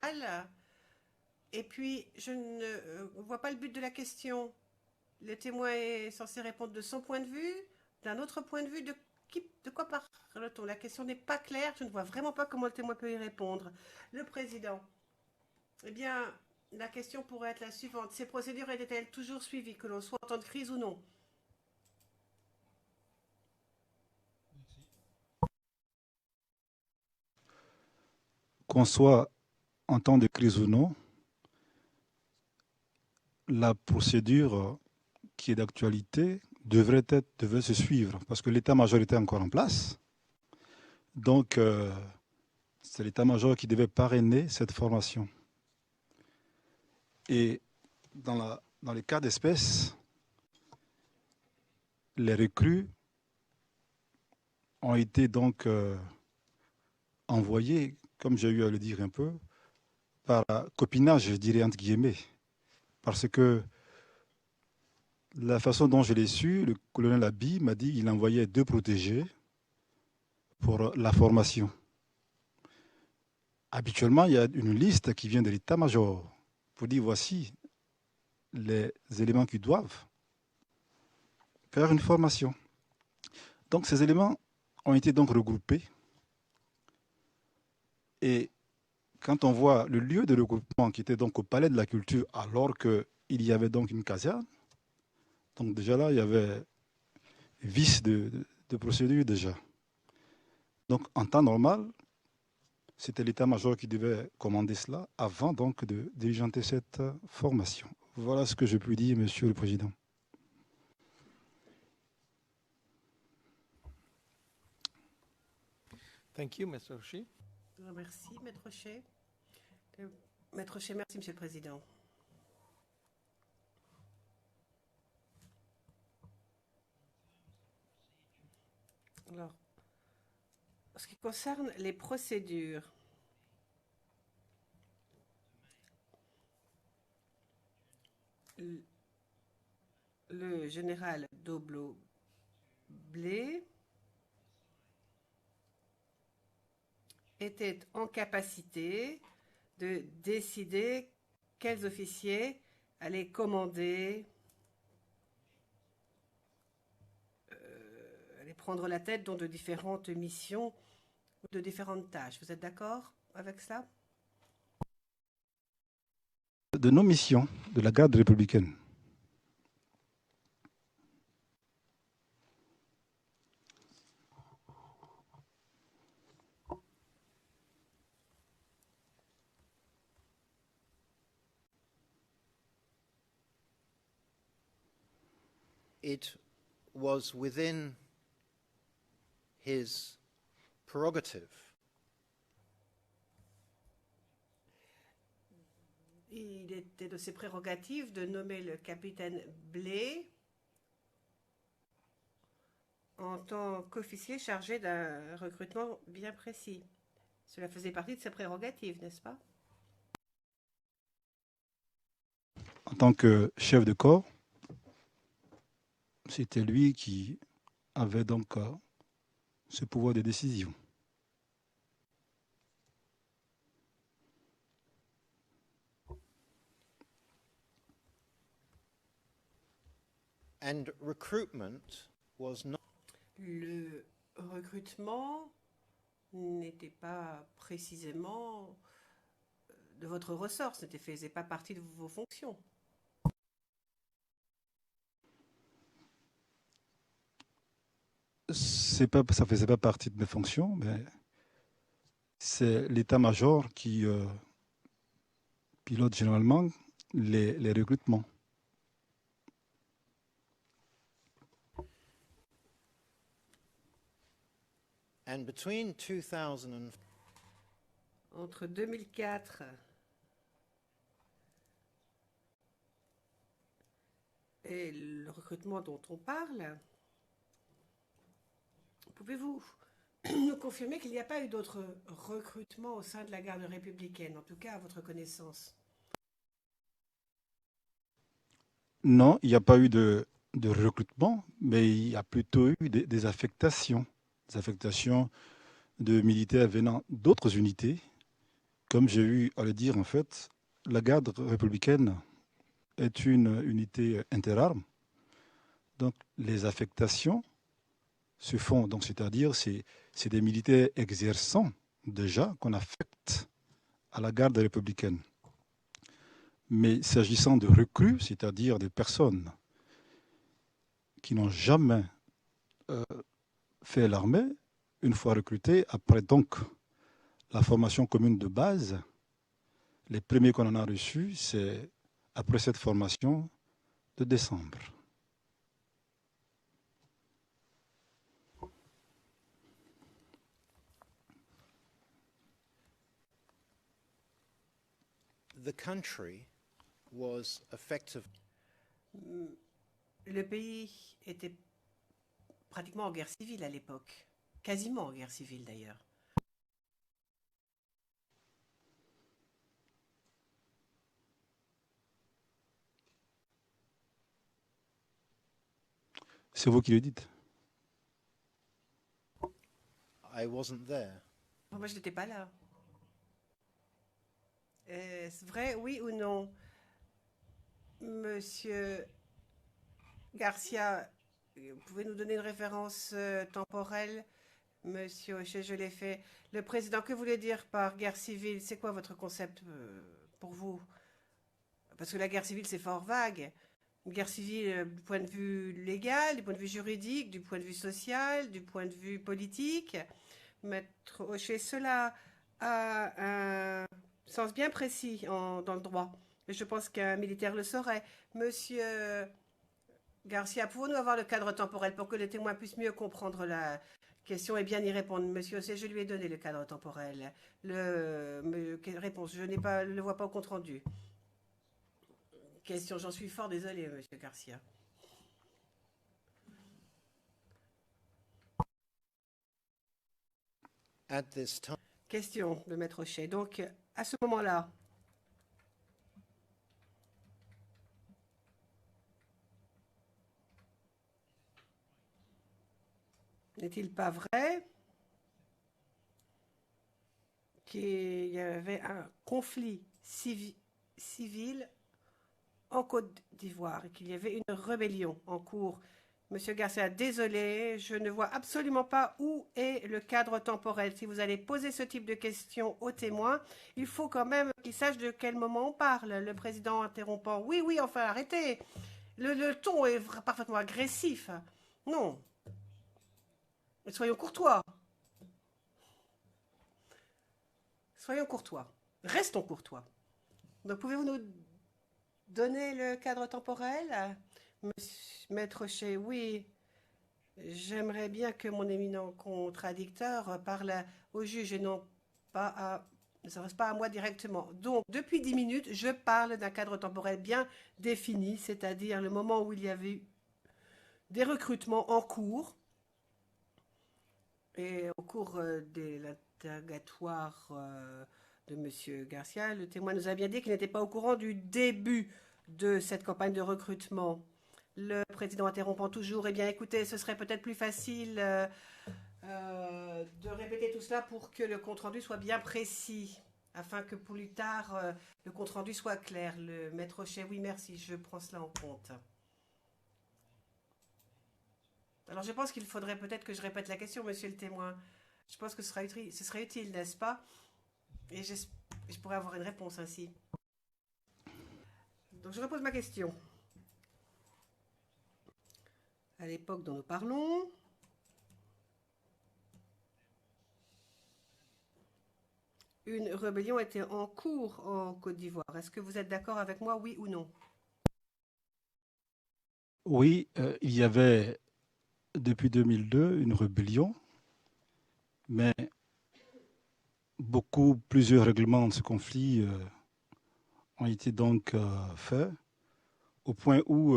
Et puis, je ne vois pas le but de la question. Le témoin est censé répondre de son point de vue, d'un autre point de vue. De quoi parle-t-on? La question n'est pas claire. Je ne vois vraiment pas comment le témoin peut y répondre. Le président. Eh bien, la question pourrait être la suivante. Ces procédures étaient-elles toujours suivies, que l'on soit en temps de crise ou non? Qu'on soit en temps de crise ou non, la procédure qui est d'actualité devrait se suivre parce que l'état-major était encore en place. Donc, c'est l'état-major qui devait parrainer cette formation. Et dans les cas d'espèce, les recrues ont été donc envoyés, comme j'ai eu à le dire un peu, par copinage, je dirais entre guillemets. Parce que la façon dont je l'ai su, le colonel Abi m'a dit qu'il envoyait 2 protégés pour la formation. Habituellement, il y a une liste qui vient de l'état-major pour dire voici les éléments qui doivent faire une formation. Donc ces éléments ont été donc regroupés. Et quand on voit le lieu de regroupement qui était donc au Palais de la Culture, alors qu'il y avait donc une caserne, donc déjà là, il y avait vice de procédure déjà. Donc en temps normal, c'était l'état-major qui devait commander cela avant donc de diligenter cette formation. Voilà ce que je peux dire, Monsieur le Président. Thank you, Mr. Oshie. Merci, Maître Rocher. Maître Rocher, merci, Monsieur le Président. Alors, en ce qui concerne les procédures, le général Doblo-Blé était en capacité de décider quels officiers allaient commander, allaient prendre la tête dans de différentes missions ou de différentes tâches. Vous êtes d'accord avec cela? De nos missions de la garde républicaine. It was within his prerogative Il était de ses prérogatives de nommer le capitaine Blé en tant qu'officier chargé d'un recrutement bien précis. Cela faisait partie de ses prérogatives, n'est-ce pas? En tant que chef de corps, c'était lui qui avait donc ce pouvoir de décision. and recruitment was not Le recrutement n'était pas précisément de votre ressort, ce ne faisait pas partie de vos fonctions. Ça ne faisait pas partie de mes fonctions, mais c'est l'état-major qui pilote généralement les recrutements. and between 2000 and Entre 2004 et le recrutement dont on parle, pouvez-vous nous confirmer qu'il n'y a pas eu d'autres recrutements au sein de la garde républicaine, en tout cas à votre connaissance? Non, il n'y a pas eu de recrutement, mais il y a plutôt eu des affectations. Des affectations de militaires venant d'autres unités. Comme j'ai eu à le dire, en fait, la garde républicaine est une unité interarmes. Donc, les affectations se font, donc c'est-à-dire c'est des militaires exerçant déjà qu'on affecte à la garde républicaine. Mais s'agissant de recrues, c'est-à-dire des personnes qui n'ont jamais fait l'armée, une fois recrutées, après donc la formation commune de base, les premiers qu'on en a reçus, c'est après cette formation de décembre. The country was effective. Le pays était pratiquement en guerre civile à l'époque, quasiment en guerre civile d'ailleurs. C'est vous qui le dites. I wasn't there. Moi, je n'étais pas là. Est-ce vrai, oui ou non? Monsieur Garcia, vous pouvez nous donner une référence temporelle? Monsieur Hocher, je l'ai fait. Le président, que voulez dire par guerre civile? C'est quoi votre concept pour vous? Parce que la guerre civile, c'est fort vague. Une guerre civile du point de vue légal, du point de vue juridique, du point de vue social, du point de vue politique. Maître Hocher, cela a un sens bien précis dans le droit. Et je pense qu'un militaire le saurait. Monsieur Garcia, pouvons-nous avoir le cadre temporel pour que les témoins puissent mieux comprendre la question et bien y répondre? Monsieur Hocher, je lui ai donné le cadre temporel. Réponse, je ne le vois pas au compte-rendu. Question, j'en suis fort désolé, monsieur Garcia. At this time, Question de Maître Hocher. Donc, à ce moment-là, n'est-il pas vrai qu'il y avait un conflit civil en Côte d'Ivoire et qu'il y avait une rébellion en cours? Monsieur Garcia, désolé, je ne vois absolument pas où est le cadre temporel. Si vous allez poser ce type de questions aux témoins, il faut quand même qu'ils sachent de quel moment on parle. Le président interrompant. Oui, oui, enfin, arrêtez. Le ton est parfaitement agressif. Non. Soyons courtois. Soyons courtois. Restons courtois. Donc, pouvez-vous nous donner le cadre temporel? Maître Hocher, oui, j'aimerais bien que mon éminent contradicteur parle au juge et non pas ne s'adresse pas à moi directement. Donc, depuis 10 minutes, je parle d'un cadre temporel bien défini, c'est-à-dire le moment où il y avait eu des recrutements en cours et au cours de l'interrogatoire de M. Garcia, le témoin nous a bien dit qu'il n'était pas au courant du début de cette campagne de recrutement. Le président interrompant toujours, eh bien écoutez, ce serait peut-être plus facile de répéter tout cela pour que le compte-rendu soit bien précis, afin que plus tard, le compte-rendu soit clair. Le maître Hocher, oui merci, je prends cela en compte. Alors je pense qu'il faudrait peut-être que je répète la question, monsieur le témoin. Je pense que ce serait utile, n'est-ce pas? Et je pourrais avoir une réponse ainsi. Donc je repose ma question. À l'époque dont nous parlons, une rébellion était en cours en Côte d'Ivoire. Est-ce que vous êtes d'accord avec moi, oui ou non? Oui, il y avait depuis 2002 une rébellion, mais plusieurs règlements de ce conflit ont été donc faits, au point où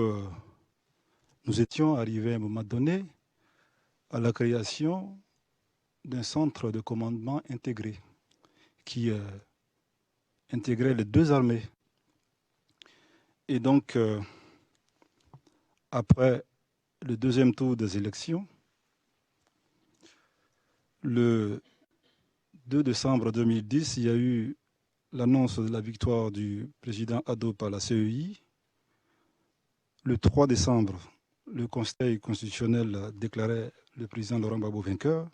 nous étions arrivés à un moment donné à la création d'un centre de commandement intégré qui intégrait les deux armées. Et donc, après le deuxième tour des élections, le 2 décembre 2010, il y a eu l'annonce de la victoire du président Addo par la CEI. Le 3 décembre, le Conseil constitutionnel déclarait le président Laurent Gbagbo vainqueur.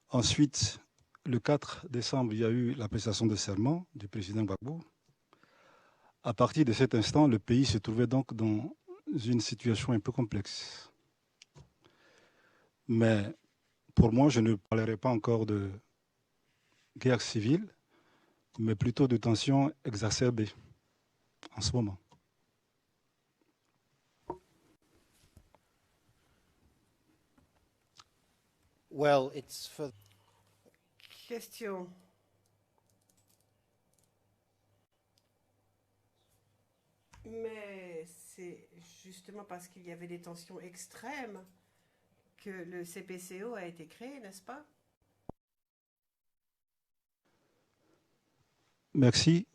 Ensuite, le 4 décembre, il y a eu la prestation de serment du président Gbagbo. À partir de cet instant, le pays se trouvait donc dans une situation un peu complexe. Mais pour moi, je ne parlerai pas encore de guerre civile, mais plutôt de tensions exacerbées en ce moment. Well, it's for Question. Mais c'est justement parce qu'il y avait des tensions extrêmes que le CPCO a été créé, n'est-ce pas? Merci.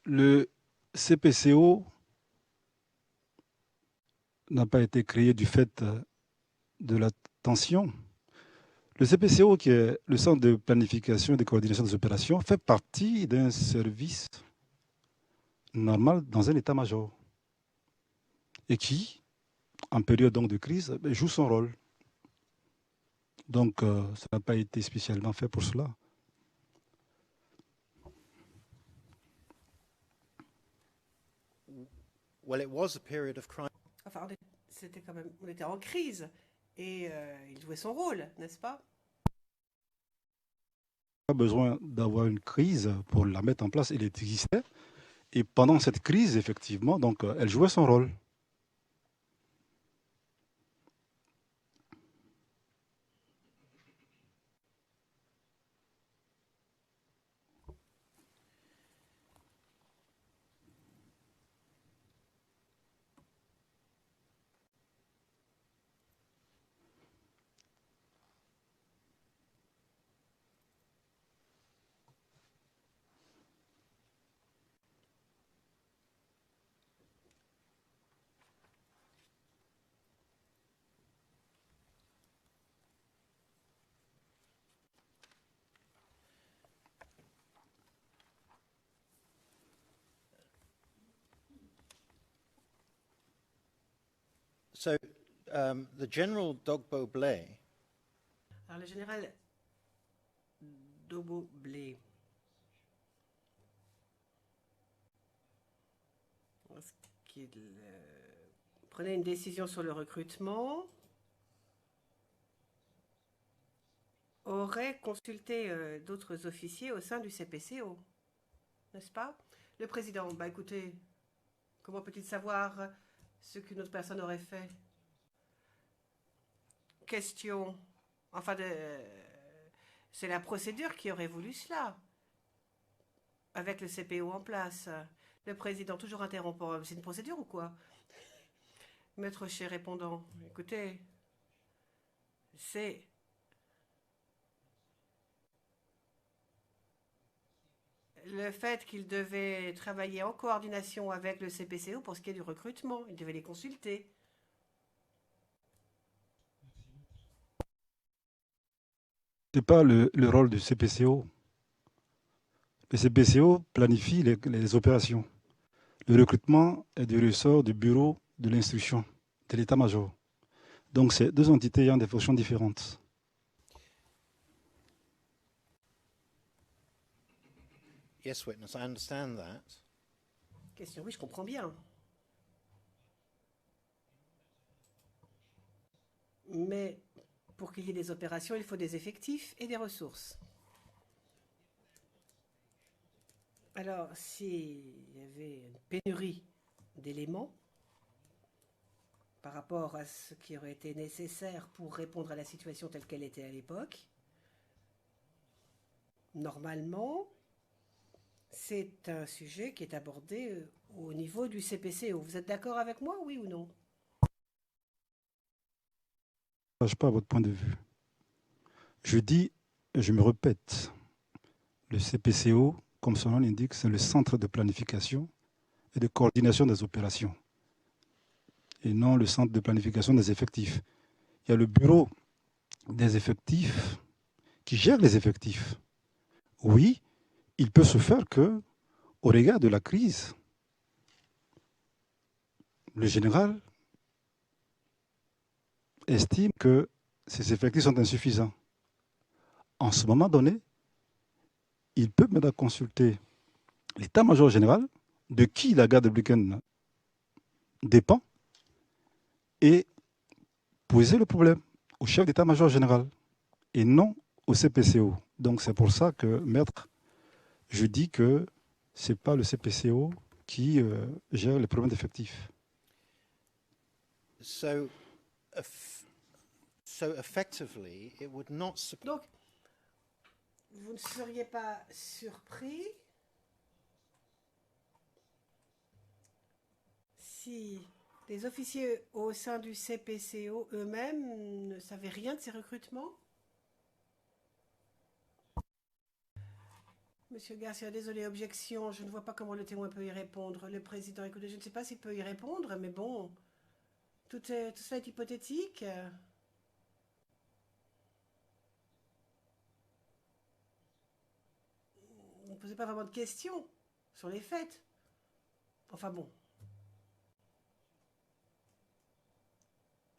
Le CPCO n'a pas été créé du fait de la tension. Le CPCO, qui est le Centre de planification et de coordination des opérations, fait partie d'un service normal dans un état-major et qui, en période donc de crise, joue son rôle. Donc, ça n'a pas été spécialement fait pour cela. well, it was a period of crime. Enfin, c'était quand même, on était en crise et il jouait son rôle, n'est-ce pas? Pas besoin d'avoir une crise pour la mettre en place, elle existait. Et pendant cette crise, effectivement, donc, elle jouait son rôle. So the General Dogbo Blay Alors, le général Dogbo Blay, est-ce qu'il prenait une décision sur le recrutement, aurait consulté d'autres officiers au sein du CPCO, n'est-ce pas? Le président, bah écoutez, comment peut-il savoir ce qu'une autre personne aurait fait? Question. Enfin, c'est la procédure qui aurait voulu cela, avec le CPO en place. Le président, toujours interrompant. C'est une procédure ou quoi? Maître Ché répondant, écoutez, c'est... le fait qu'il devait travailler en coordination avec le CPCO pour ce qui est du recrutement. Il devait les consulter. Ce n'est pas le rôle du CPCO. Le CPCO planifie les opérations. Le recrutement est du ressort du bureau de l'instruction, de l'état-major. Donc, c'est deux entités ayant des fonctions différentes. Yes, witness, I understand that. Question, oui, je comprends bien. Mais pour qu'il y ait des opérations, il faut des effectifs et des ressources. Alors, s'il y avait une pénurie d'éléments par rapport à ce qui aurait été nécessaire pour répondre à la situation telle qu'elle était à l'époque, normalement, c'est un sujet qui est abordé au niveau du CPCO. Vous êtes d'accord avec moi, oui ou non? partage pas votre point de vue. Je dis, et je me répète, le CPCO, comme son nom l'indique, c'est le centre de planification et de coordination des opérations, et non le centre de planification des effectifs. Il y a le bureau des effectifs qui gère les effectifs. Oui, il peut se faire que, au regard de la crise, le général estime que ces effectifs sont insuffisants. En ce moment donné, il peut maintenant consulter l'état-major général, de qui la garde républicaine dépend, et poser le problème au chef d'état-major général et non au CPCO. Donc c'est pour ça que, maître, je dis que ce n'est pas le CPCO qui gère les problèmes d'effectifs. So effectively, it would not support. Donc, vous ne seriez pas surpris si les officiers au sein du CPCO eux-mêmes ne savaient rien de ces recrutements? Monsieur Garcia, désolé, objection, je ne vois pas comment le témoin peut y répondre. Le président, écoutez, je ne sais pas s'il peut y répondre, mais bon, tout cela est hypothétique. Vous ne posez pas vraiment de questions sur les faits. Enfin bon.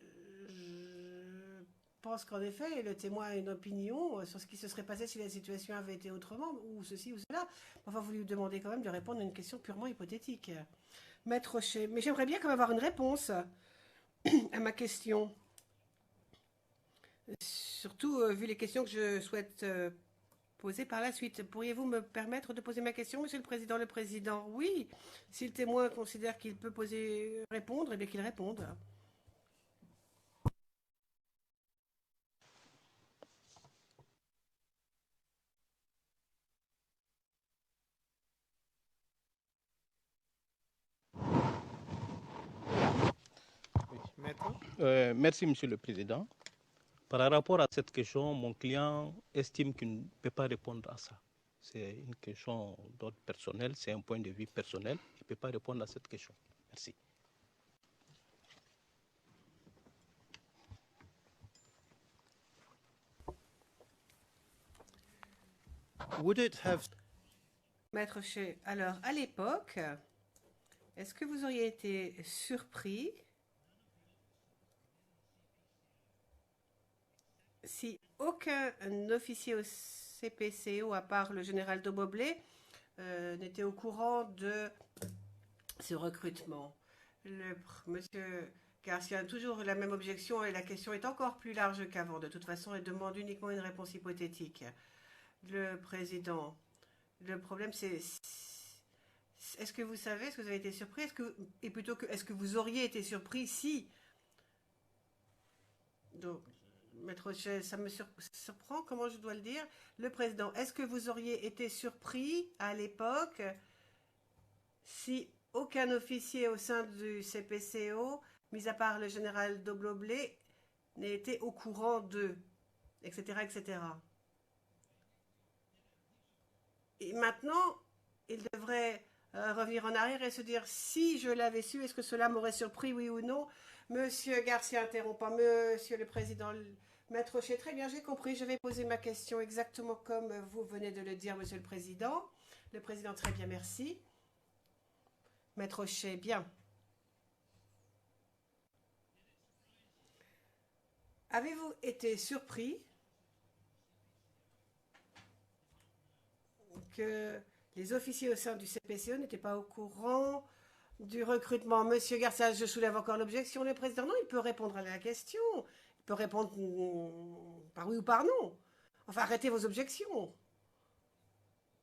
Je pense qu'en effet, le témoin a une opinion sur ce qui se serait passé si la situation avait été autrement, ou ceci ou cela. Enfin, vous lui demandez quand même de répondre à une question purement hypothétique. Maître Rocher, mais j'aimerais bien quand même avoir une réponse à ma question. Surtout vu les questions que je souhaite poser par la suite. Pourriez-vous me permettre de poser ma question, Monsieur le Président? Le Président, oui. Si le témoin considère qu'il peut répondre, eh bien qu'il réponde. Oui, Maître. Merci, Monsieur le Président. Par rapport à cette question, mon client estime qu'il ne peut pas répondre à ça. C'est une question d'ordre personnel, c'est un point de vue personnel. Il ne peut pas répondre à cette question. Merci. Would it have Maître Rocher, alors à l'époque, est-ce que vous auriez été surpris si aucun officier au CPCO, à part le général Doboblé, n'était au courant de ce recrutement? Monsieur Garcia a toujours la même objection et la question est encore plus large qu'avant. De toute façon, elle demande uniquement une réponse hypothétique. Le président, le problème c'est... Est-ce que vous savez, est-ce que vous avez été surpris, et plutôt que est-ce que vous auriez été surpris si... Donc, Maître Rocher, ça me surprend, comment je dois le dire? Le président, est-ce que vous auriez été surpris à l'époque si aucun officier au sein du CPCO, mis à part le général Dobloblé, n'ait été au courant d'eux, etc., etc. Et maintenant, il devrait revenir en arrière et se dire, si je l'avais su, est-ce que cela m'aurait surpris, oui ou non? Monsieur Garcia interrompt pas, Monsieur le Président, Maître Rocher, très bien, j'ai compris, je vais poser ma question exactement comme vous venez de le dire, Monsieur le Président. Le Président, très bien, merci. Maître Rocher, bien. Avez-vous été surpris que les officiers au sein du CPCO n'étaient pas au courant du recrutement? Monsieur Garcia, je soulève encore l'objection. Le président, non, il peut répondre à la question. Il peut répondre par oui ou par non. Enfin, arrêtez vos objections.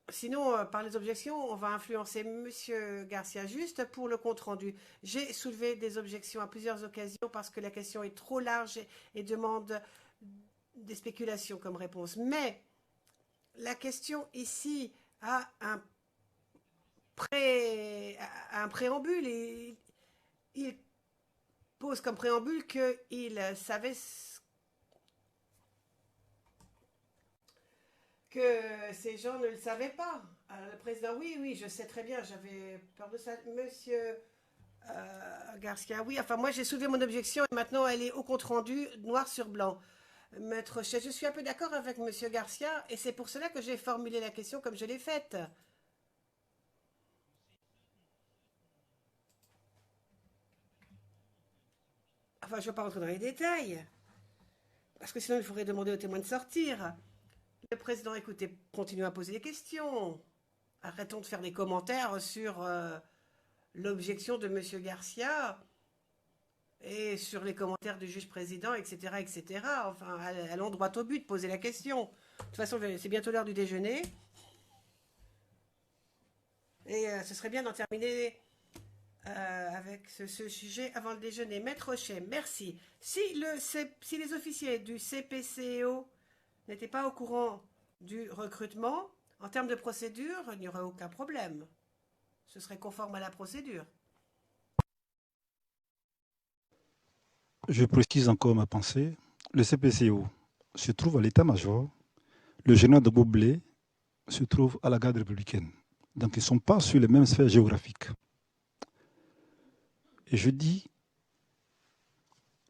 Sinon, par les objections, on va influencer Monsieur Garcia. Juste pour le compte-rendu, j'ai soulevé des objections à plusieurs occasions parce que la question est trop large et demande des spéculations comme réponse. Mais la question ici a un préambule et il pose comme préambule qu'il savait que ces gens ne le savaient pas. Alors, le président, oui, oui, je sais très bien, j'avais peur de ça. Monsieur Garcia, oui, enfin moi j'ai soulevé mon objection et maintenant elle est au compte-rendu, noir sur blanc. Maître Rocher, je suis un peu d'accord avec Monsieur Garcia et c'est pour cela que j'ai formulé la question comme je l'ai faite. Enfin, je ne vais pas rentrer dans les détails, parce que sinon il faudrait demander aux témoins de sortir. Le président, écoutez, continuez à poser des questions. Arrêtons de faire des commentaires sur l'objection de Monsieur Garcia et sur les commentaires du juge président, etc., etc. Enfin, allons droit au but, poser la question. De toute façon, c'est bientôt l'heure du déjeuner. Et ce serait bien d'en terminer avec ce sujet avant le déjeuner. Maître Rocher, merci. Si les officiers du CPCO n'étaient pas au courant du recrutement, en termes de procédure, il n'y aurait aucun problème. Ce serait conforme à la procédure. Je précise encore ma pensée. Le CPCO se trouve à l'état-major. Le général de Beaublé se trouve à la garde républicaine. Donc, ils ne sont pas sur les mêmes sphères géographiques. Et je dis,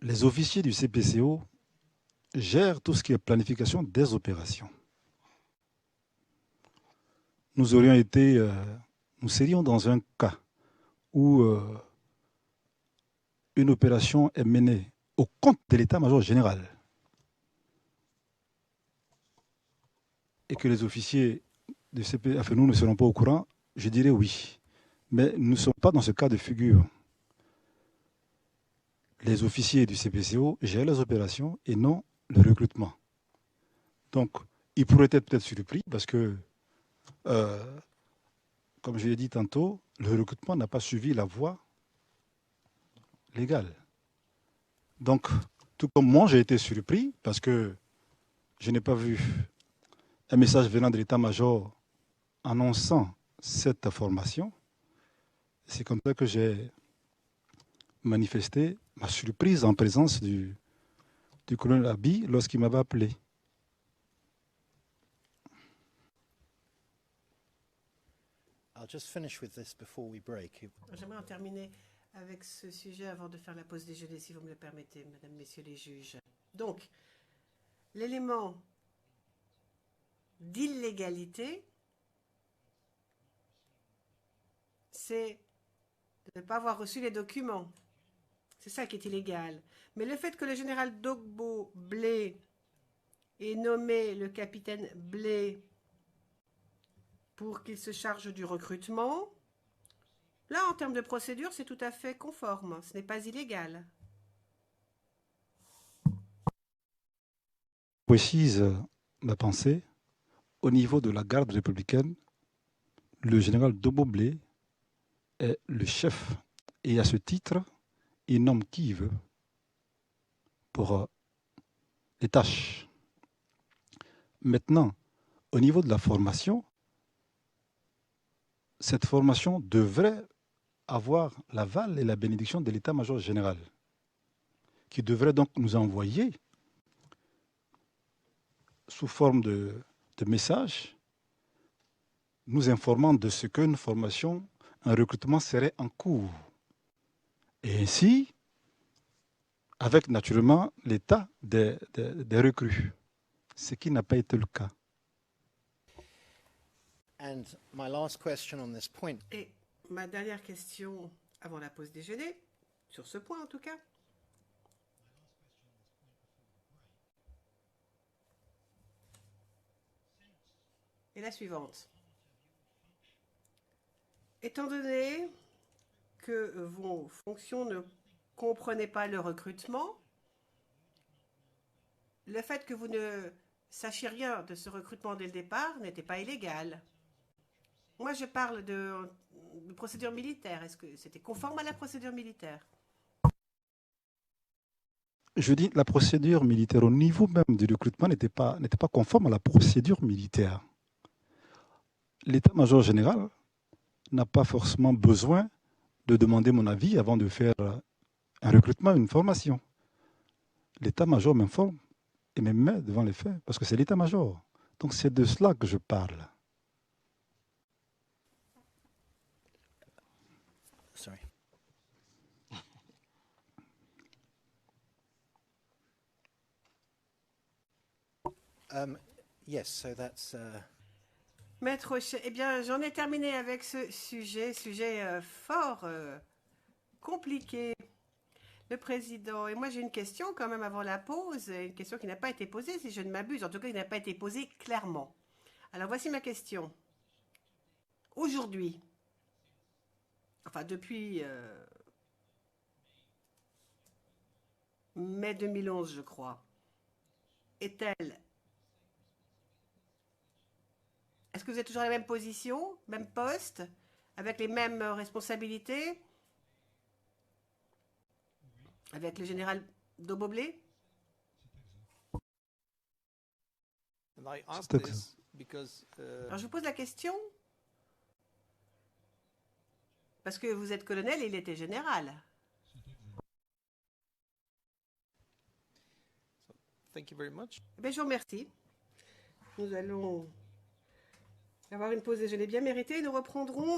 les officiers du CPCO gèrent tout ce qui est planification des opérations. Nous serions dans un cas où une opération est menée au compte de l'état-major général et que les officiers du CPCO, enfin, nous ne serons pas au courant, je dirais oui. Mais nous ne sommes pas dans ce cas de figure. Les officiers du CPCO gèrent les opérations et non le recrutement. Donc, ils pourraient être peut-être surpris parce que, comme je l'ai dit tantôt, le recrutement n'a pas suivi la voie légale. Donc, tout comme moi, j'ai été surpris parce que je n'ai pas vu un message venant de l'état-major annonçant cette formation. C'est comme ça que j'ai manifesté ma surprise en présence du colonel Abi lorsqu'il m'avait appelé. I'll just finish with this before we break. J'aimerais en terminer avec ce sujet avant de faire la pause déjeuner, si vous me le permettez, mesdames, messieurs les juges. Donc, l'élément d'illégalité, c'est de ne pas avoir reçu les documents. C'est ça qui est illégal. Mais le fait que le général Dogbo Blé ait nommé le capitaine Blé pour qu'il se charge du recrutement, là, en termes de procédure, c'est tout à fait conforme. Ce n'est pas illégal. Je précise ma pensée. Au niveau de la garde républicaine, le général Dogbo-Blé est le chef. Et à ce titre, il nomme qui il veut pour les tâches. Maintenant, au niveau de la formation, cette formation devrait avoir l'aval et la bénédiction de l'état-major général, qui devrait donc nous envoyer sous forme de messages nous informant de ce qu'une formation, un recrutement serait en cours. Et ainsi, avec naturellement l'état des recrues, ce qui n'a pas été le cas. And my last question on this point. Et ma dernière question avant la pause déjeuner, sur ce point en tout cas, est la suivante. Étant donné que vos fonctions ne comprenaient pas le recrutement, le fait que vous ne sachiez rien de ce recrutement dès le départ n'était pas illégal. Moi, je parle de procédure militaire. Est-ce que c'était conforme à la procédure militaire? Je dis la procédure militaire au niveau même du recrutement n'était pas conforme à la procédure militaire. L'état-major général n'a pas forcément besoin de demander mon avis avant de faire un recrutement, une formation. L'état-major m'informe et me met devant les faits, parce que c'est l'état-major. Donc c'est de cela que je parle. Sorry. Yes, so that's Maître Hochet, eh bien, j'en ai terminé avec ce sujet fort compliqué. Le président, et moi j'ai une question quand même avant la pause, une question qui n'a pas été posée si je ne m'abuse, en tout cas qui n'a pas été posée clairement. Alors voici ma question. Aujourd'hui, enfin depuis mai 2011 je crois, est-elle... Est-ce que vous êtes toujours à la même position, même poste, avec les mêmes responsabilités, avec le général Doboblé? And I ask C'est this because Alors je vous pose la question parce que vous êtes colonel et il était général. thank you very much. Eh bien, je vous remercie. Nous allons avoir une pause déjeuner bien méritée. Nous reprendrons